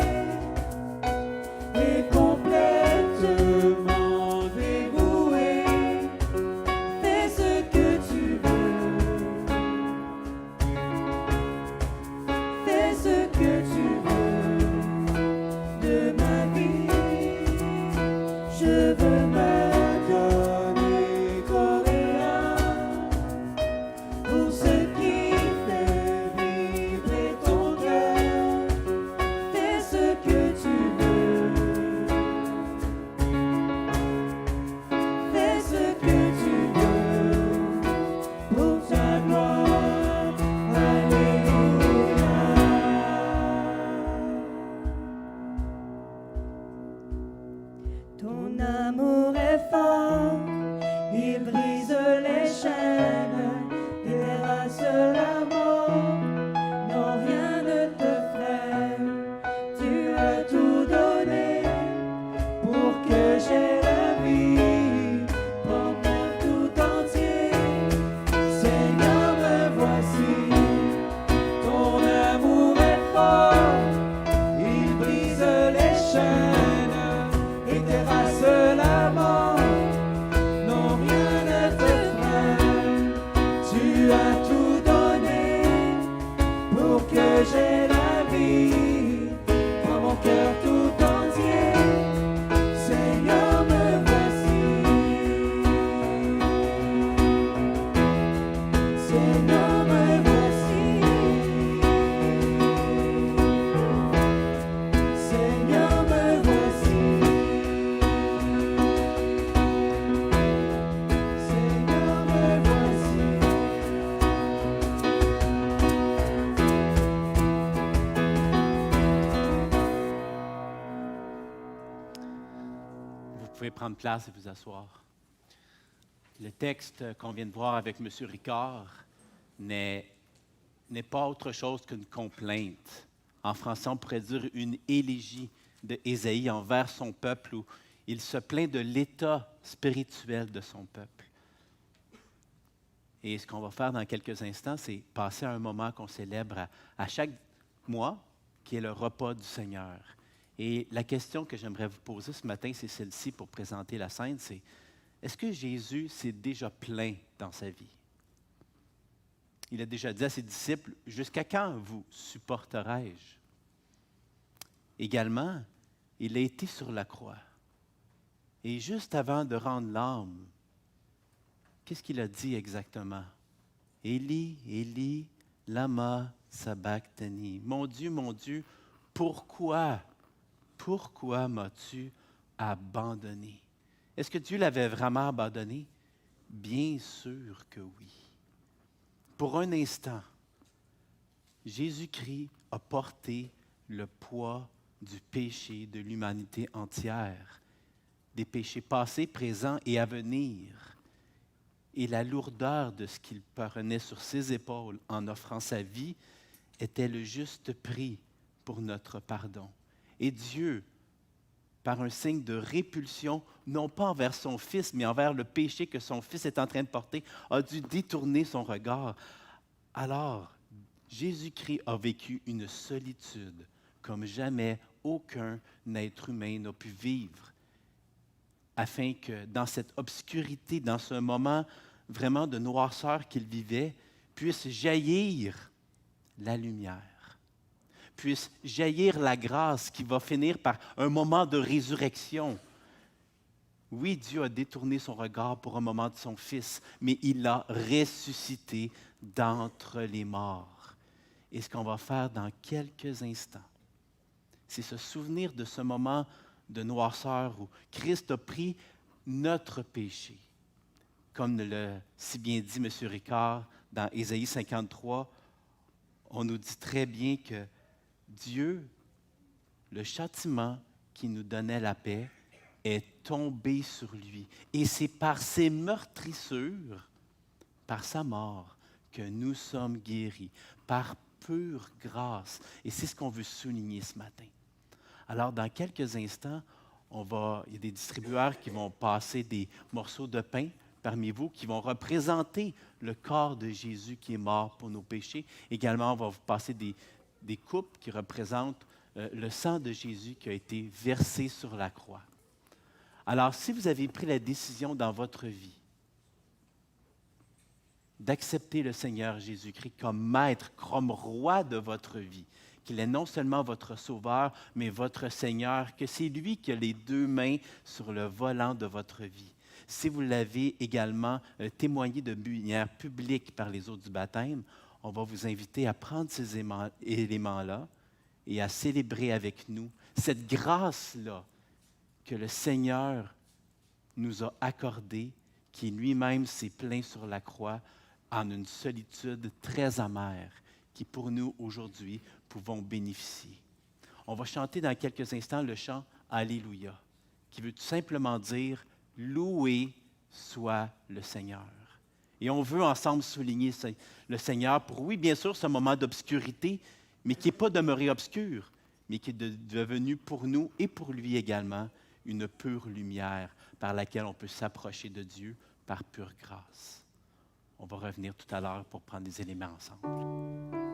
et complètement dévoué. Fais ce que tu veux. Fais ce que tu veux de ma vie. Je veux me donner corps et âme pour ce qui fait vibrer ton cœur. Fais ce que tu veux. Fais ce que tu veux pour ta gloire. Alléluia. Ton amour est fort, il brise les chaînes et terrasse la mort. Non, rien ne te freine, tu as tout donné pour que j'ai la vie. Prends-moi tout entier, Seigneur, me voici. Ton amour est fort, il brise les chaînes et terrasse la mort. Non, rien ne te freine, tu as tout donné pour que j'ai la vie. Prends mon cœur tout entier, Seigneur, me voici. Seigneur, me voici. Seigneur, me voici. Seigneur, me voici. Vous pouvez prendre place et vous asseoir. Le texte qu'on vient de voir avec M. Ricard n'est pas autre chose qu'une complainte. En français, on pourrait dire une élégie de Ésaïe envers son peuple, où il se plaint de l'état spirituel de son peuple. Et ce qu'on va faire dans quelques instants, c'est passer à un moment qu'on célèbre à chaque mois, qui est le repas du Seigneur. Et la question que j'aimerais vous poser ce matin, c'est celle-ci pour présenter la scène, c'est: est-ce que Jésus s'est déjà plaint dans sa vie? Il a déjà dit à ses disciples: « Jusqu'à quand vous supporterai-je? » Également, il a été sur la croix. Et juste avant de rendre l'âme, qu'est-ce qu'il a dit exactement? « Élie, Élie, lama sabachthani. » Mon Dieu, pourquoi m'as-tu abandonné? Est-ce que Dieu l'avait vraiment abandonné? Bien sûr que oui. Pour un instant, Jésus-Christ a porté le poids du péché de l'humanité entière, des péchés passés, présents et à venir, et la lourdeur de ce qu'il prenait sur ses épaules en offrant sa vie était le juste prix pour notre pardon. Et Dieu, par un signe de répulsion, non pas envers son Fils, mais envers le péché que son Fils est en train de porter, a dû détourner son regard. Alors, Jésus-Christ a vécu une solitude comme jamais aucun être humain n'a pu vivre, afin que dans cette obscurité, dans ce moment vraiment de noirceur qu'il vivait, puisse jaillir la lumière. Puisse jaillir la grâce qui va finir par un moment de résurrection. Oui, Dieu a détourné son regard pour un moment de son Fils, mais il l'a ressuscité d'entre les morts. Et ce qu'on va faire dans quelques instants, c'est se souvenir de ce moment de noirceur où Christ a pris notre péché. Comme l'a si bien dit M. Ricard dans Ésaïe 53, on nous dit très bien que Dieu, le châtiment qui nous donnait la paix, est tombé sur lui. Et c'est par ses meurtrissures, par sa mort, que nous sommes guéris, par pure grâce. Et c'est ce qu'on veut souligner ce matin. Alors, dans quelques instants, il y a des distributeurs qui vont passer des morceaux de pain parmi vous, qui vont représenter le corps de Jésus qui est mort pour nos péchés. Également, on va vous passer des coupes qui représentent le sang de Jésus qui a été versé sur la croix. Alors, si vous avez pris la décision dans votre vie d'accepter le Seigneur Jésus-Christ comme maître, comme roi de votre vie, qu'il est non seulement votre sauveur, mais votre Seigneur, que c'est lui qui a les deux mains sur le volant de votre vie. Si vous l'avez également témoigné de manière publique par les eaux du baptême, on va vous inviter à prendre ces éléments-là et à célébrer avec nous cette grâce-là que le Seigneur nous a accordée, qui lui-même s'est plaint sur la croix en une solitude très amère, qui pour nous, aujourd'hui, pouvons bénéficier. On va chanter dans quelques instants le chant « Alléluia », qui veut tout simplement dire « Loué soit le Seigneur ». Et on veut ensemble souligner le Seigneur pour, oui, bien sûr, ce moment d'obscurité, mais qui n'est pas demeuré obscur, mais qui est devenu pour nous et pour lui également une pure lumière par laquelle on peut s'approcher de Dieu par pure grâce. On va revenir tout à l'heure pour prendre des éléments ensemble. Pour l'humanité,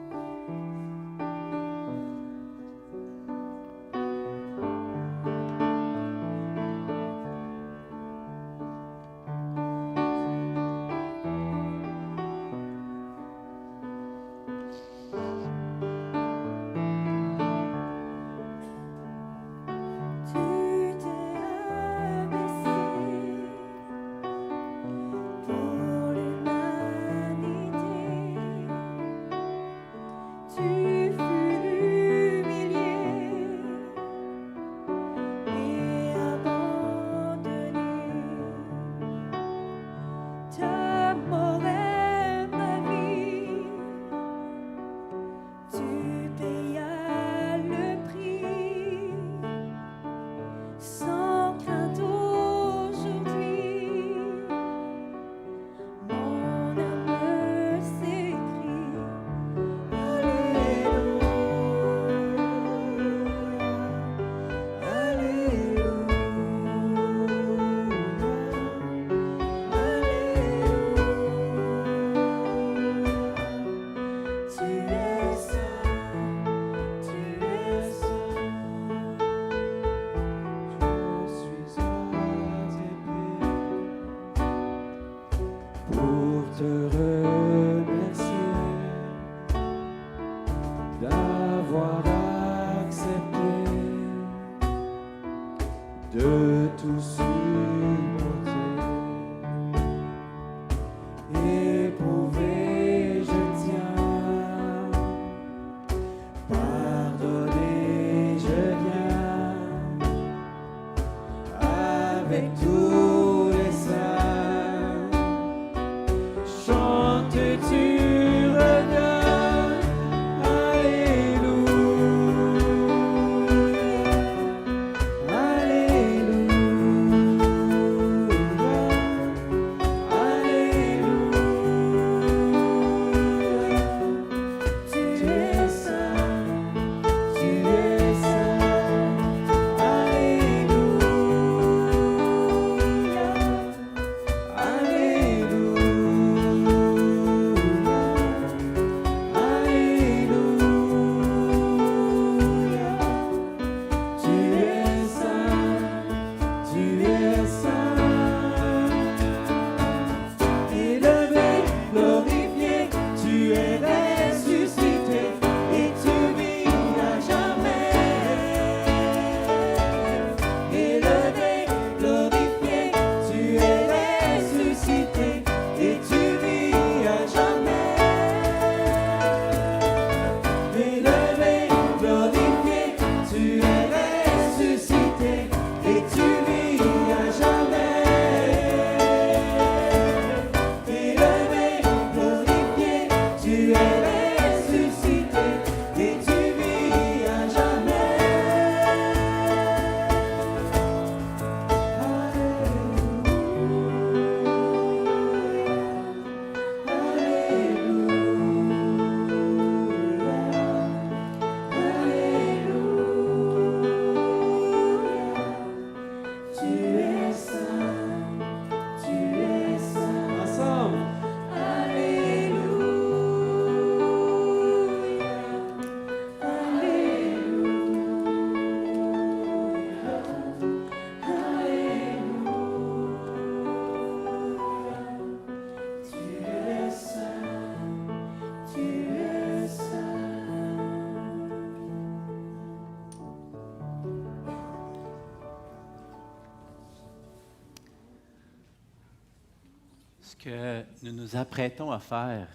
que nous nous apprêtons à faire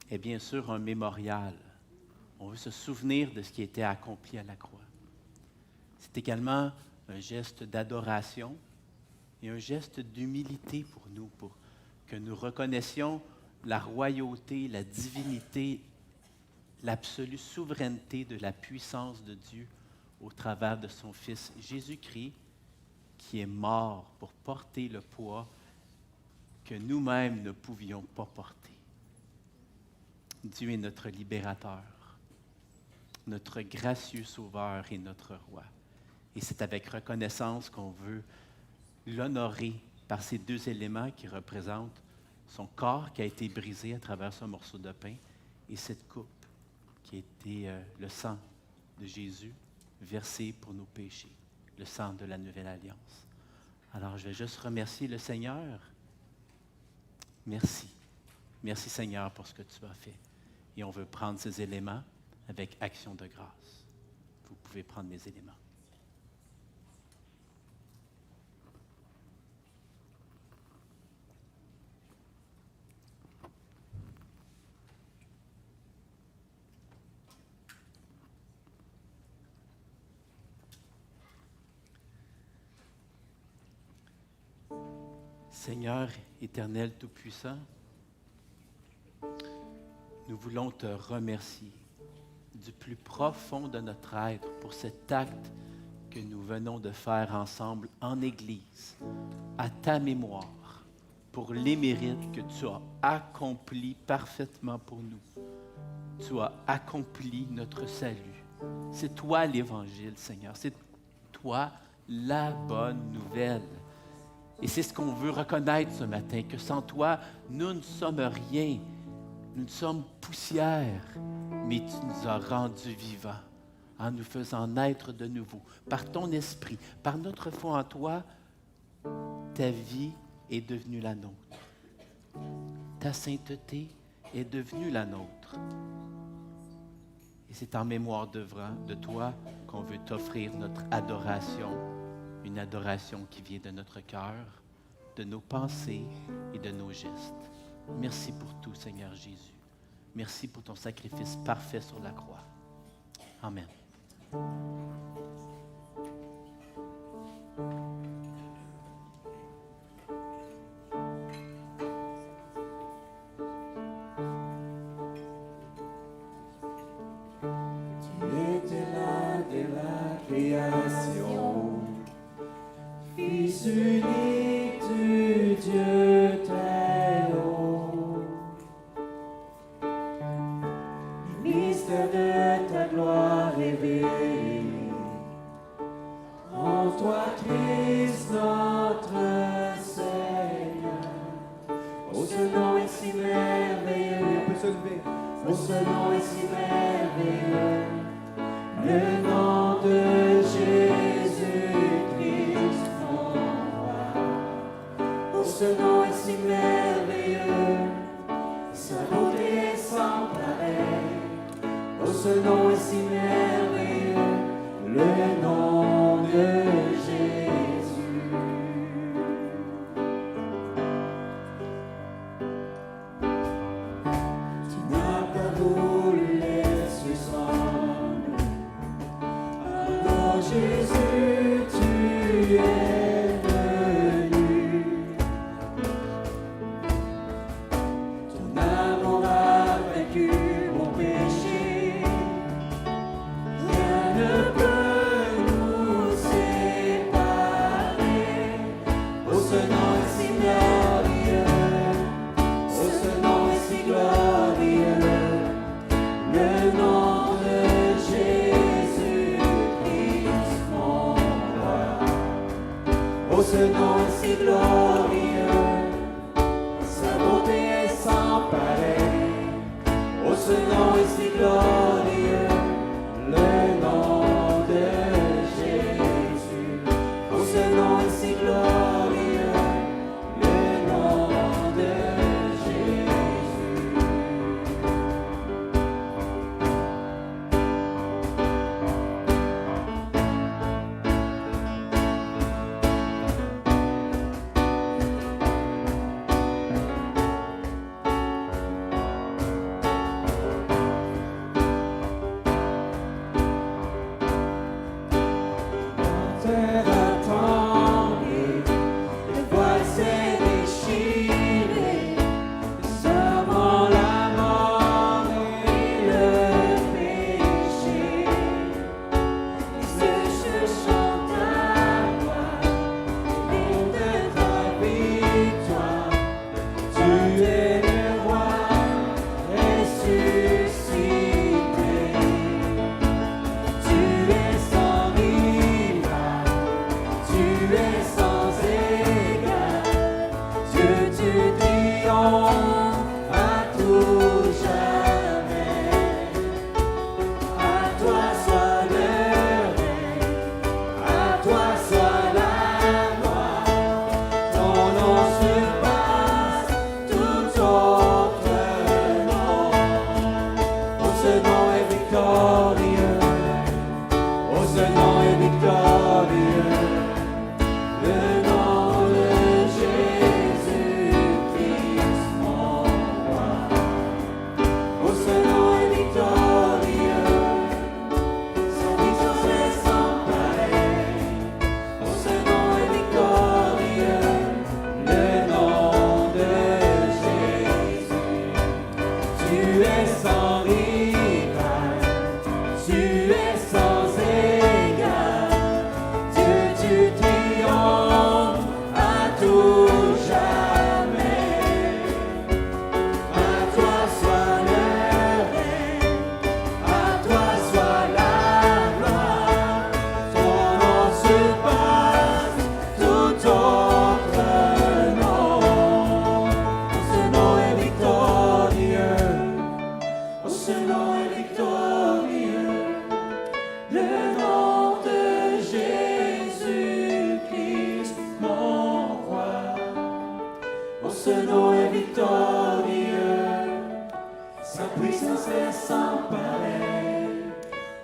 est bien sûr un mémorial. On veut se souvenir de ce qui a été accompli à la croix. C'est également un geste d'adoration et un geste d'humilité pour nous, pour que nous reconnaissions la royauté, la divinité, l'absolue souveraineté de la puissance de Dieu au travers de son Fils Jésus-Christ, qui est mort pour porter le poids que nous-mêmes ne pouvions pas porter. Dieu est notre libérateur, notre gracieux sauveur et notre roi. Et c'est avec reconnaissance qu'on veut l'honorer par ces deux éléments qui représentent son corps qui a été brisé à travers ce morceau de pain et cette coupe qui a été le sang de Jésus versé pour nos péchés, le sang de la nouvelle alliance. Alors je vais juste remercier le Seigneur. Merci. Merci Seigneur pour ce que tu as fait. Et on veut prendre ces éléments avec action de grâce. Vous pouvez prendre mes éléments. Seigneur éternel Tout-Puissant, nous voulons te remercier du plus profond de notre être pour cet acte que nous venons de faire ensemble en Église, à ta mémoire, pour les mérites que tu as accomplis parfaitement pour nous. Tu as accompli notre salut. C'est toi l'Évangile, Seigneur. C'est toi la bonne nouvelle. Et c'est ce qu'on veut reconnaître ce matin, que sans toi, nous ne sommes rien. Nous sommes poussière, mais tu nous as rendus vivants en nous faisant naître de nouveau. Par ton esprit, par notre foi en toi, ta vie est devenue la nôtre. Ta sainteté est devenue la nôtre. Et c'est en mémoire de toi qu'on veut t'offrir notre adoration, une adoration qui vient de notre cœur, de nos pensées et de nos gestes. Merci pour tout, Seigneur Jésus. Merci pour ton sacrifice parfait sur la croix. Amen. Tu étais là dès la création, Fils unique du Dieu très haut. Les mystères de ta gloire révélés, en toi Christ notre Seigneur. Oh, ce nom est si merveilleux, On peut se lever. oh, ce nom est si merveilleux, le nom de Jésus-Christ, mon roi. Oh, ce nom est si merveilleux, sa beauté est sans pareil. Oh, ce nom est si merveilleux, le nom de Jésus. Tu n'as pas voulu les cieux semblent. Alors Jésus, tu es venu. Ton amour a vaincu mon péché. Rien ne peut nous es sans rival, tu es sans égal. Dieu, tu triomphes à tout jamais. À toi soit le règne, à toi soit la gloire. Ton nom surpasse tout autre nom. Ce nom est victorieux. Oh, ce nom est victorieux. Le nom de Jésus-Christ, mon roi. Oh, ce nom est victorieux. Sa puissance est sans pareil.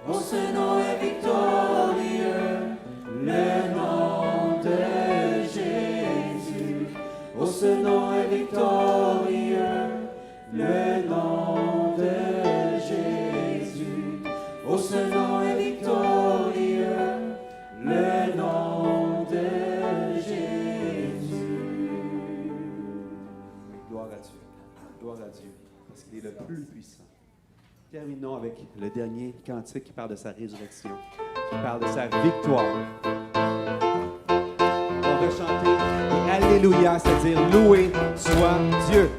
Oh, ce nom est victorieux. Le nom de Jésus. Oh, ce nom est victorieux. Le nom de Jésus. Oh, ce nom est victorieux. Le nom de Jésus. Gloire à Dieu. Gloire à Dieu. Parce qu'il est le plus puissant. Terminons avec le dernier cantique qui parle de sa résurrection, qui parle de sa victoire. On va chanter et Alléluia, c'est-à-dire loué soit Dieu.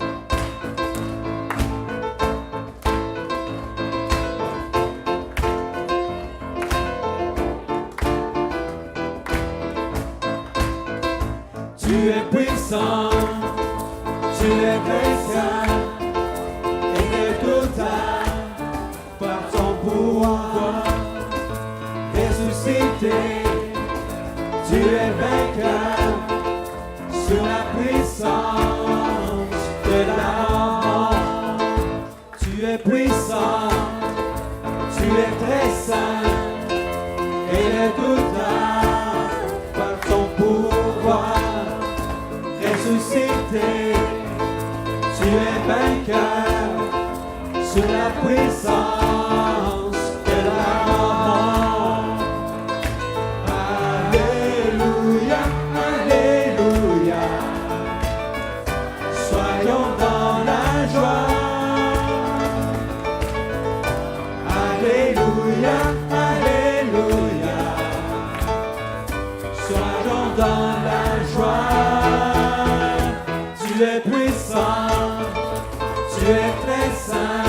Tu es puissant, tu es vainqueur, inécoutable par ton pouvoir, ressuscité. Tu es vainqueur sur la puissance de la mort. Tu es puissant, tu es très saint, inécoutable par ton pouvoir. Ressuscité, tu es vainqueur sur la puissance de la mort. Alléluia, Alléluia, soyons dans la joie. Alléluia, Alléluia, soyons dans la joie. Tu es puissant, tu es très saint,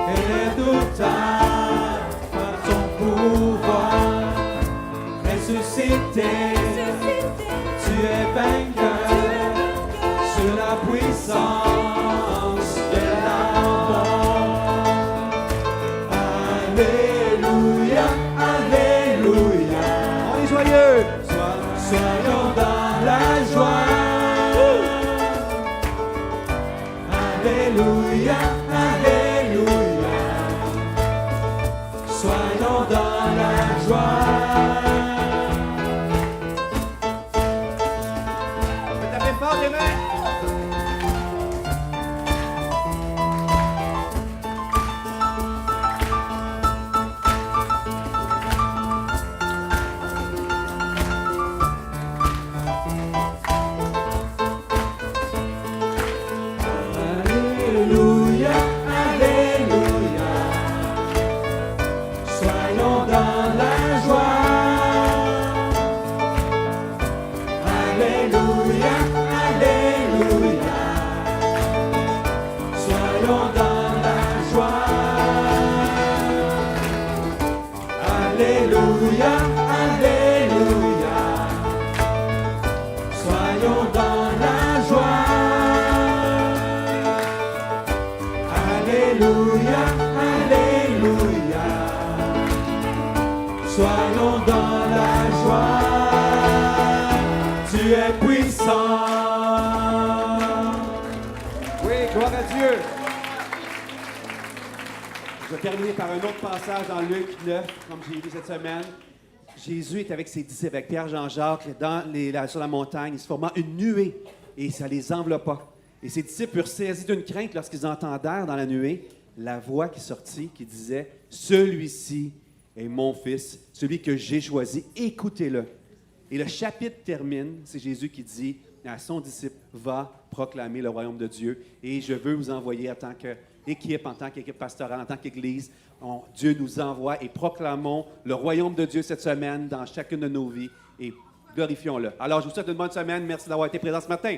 et redoutable par ton pouvoir. Ressuscité, tu es vainqueur sur la puissance de la mort. Alléluia, Alléluia, On est joyeux! soyons dans la joie. Alléluia, Alléluia, soyons dans la joie. Tapez fort les mains! Alléluia, Alléluia, soyons dans la joie. Alléluia, Alléluia, soyons dans la joie. Alléluia, Alléluia, soyons dans la joie. Alléluia, Alléluia, soyons dans la joie. Tu es puissant. Oui, gloire à Dieu! Je vais terminer par un autre passage dans Luc 9, comme j'ai lu cette semaine. Jésus est avec ses disciples, avec Pierre, Jean-Jacques, sur la montagne. Il se forma une nuée et ça les enveloppa. Et ses disciples furent saisis d'une crainte lorsqu'ils entendèrent dans la nuée la voix qui sortit, qui disait « Celui-ci est mon Fils, celui que j'ai choisi, écoutez-le. » Et le chapitre termine, c'est Jésus qui dit à son disciple « Va proclamer le royaume de Dieu et je veux vous envoyer en tant que équipe, en tant qu'équipe pastorale, en tant qu'Église, Dieu nous envoie et proclamons le royaume de Dieu cette semaine dans chacune de nos vies et glorifions-le. Alors, je vous souhaite une bonne semaine. Merci d'avoir été présent ce matin.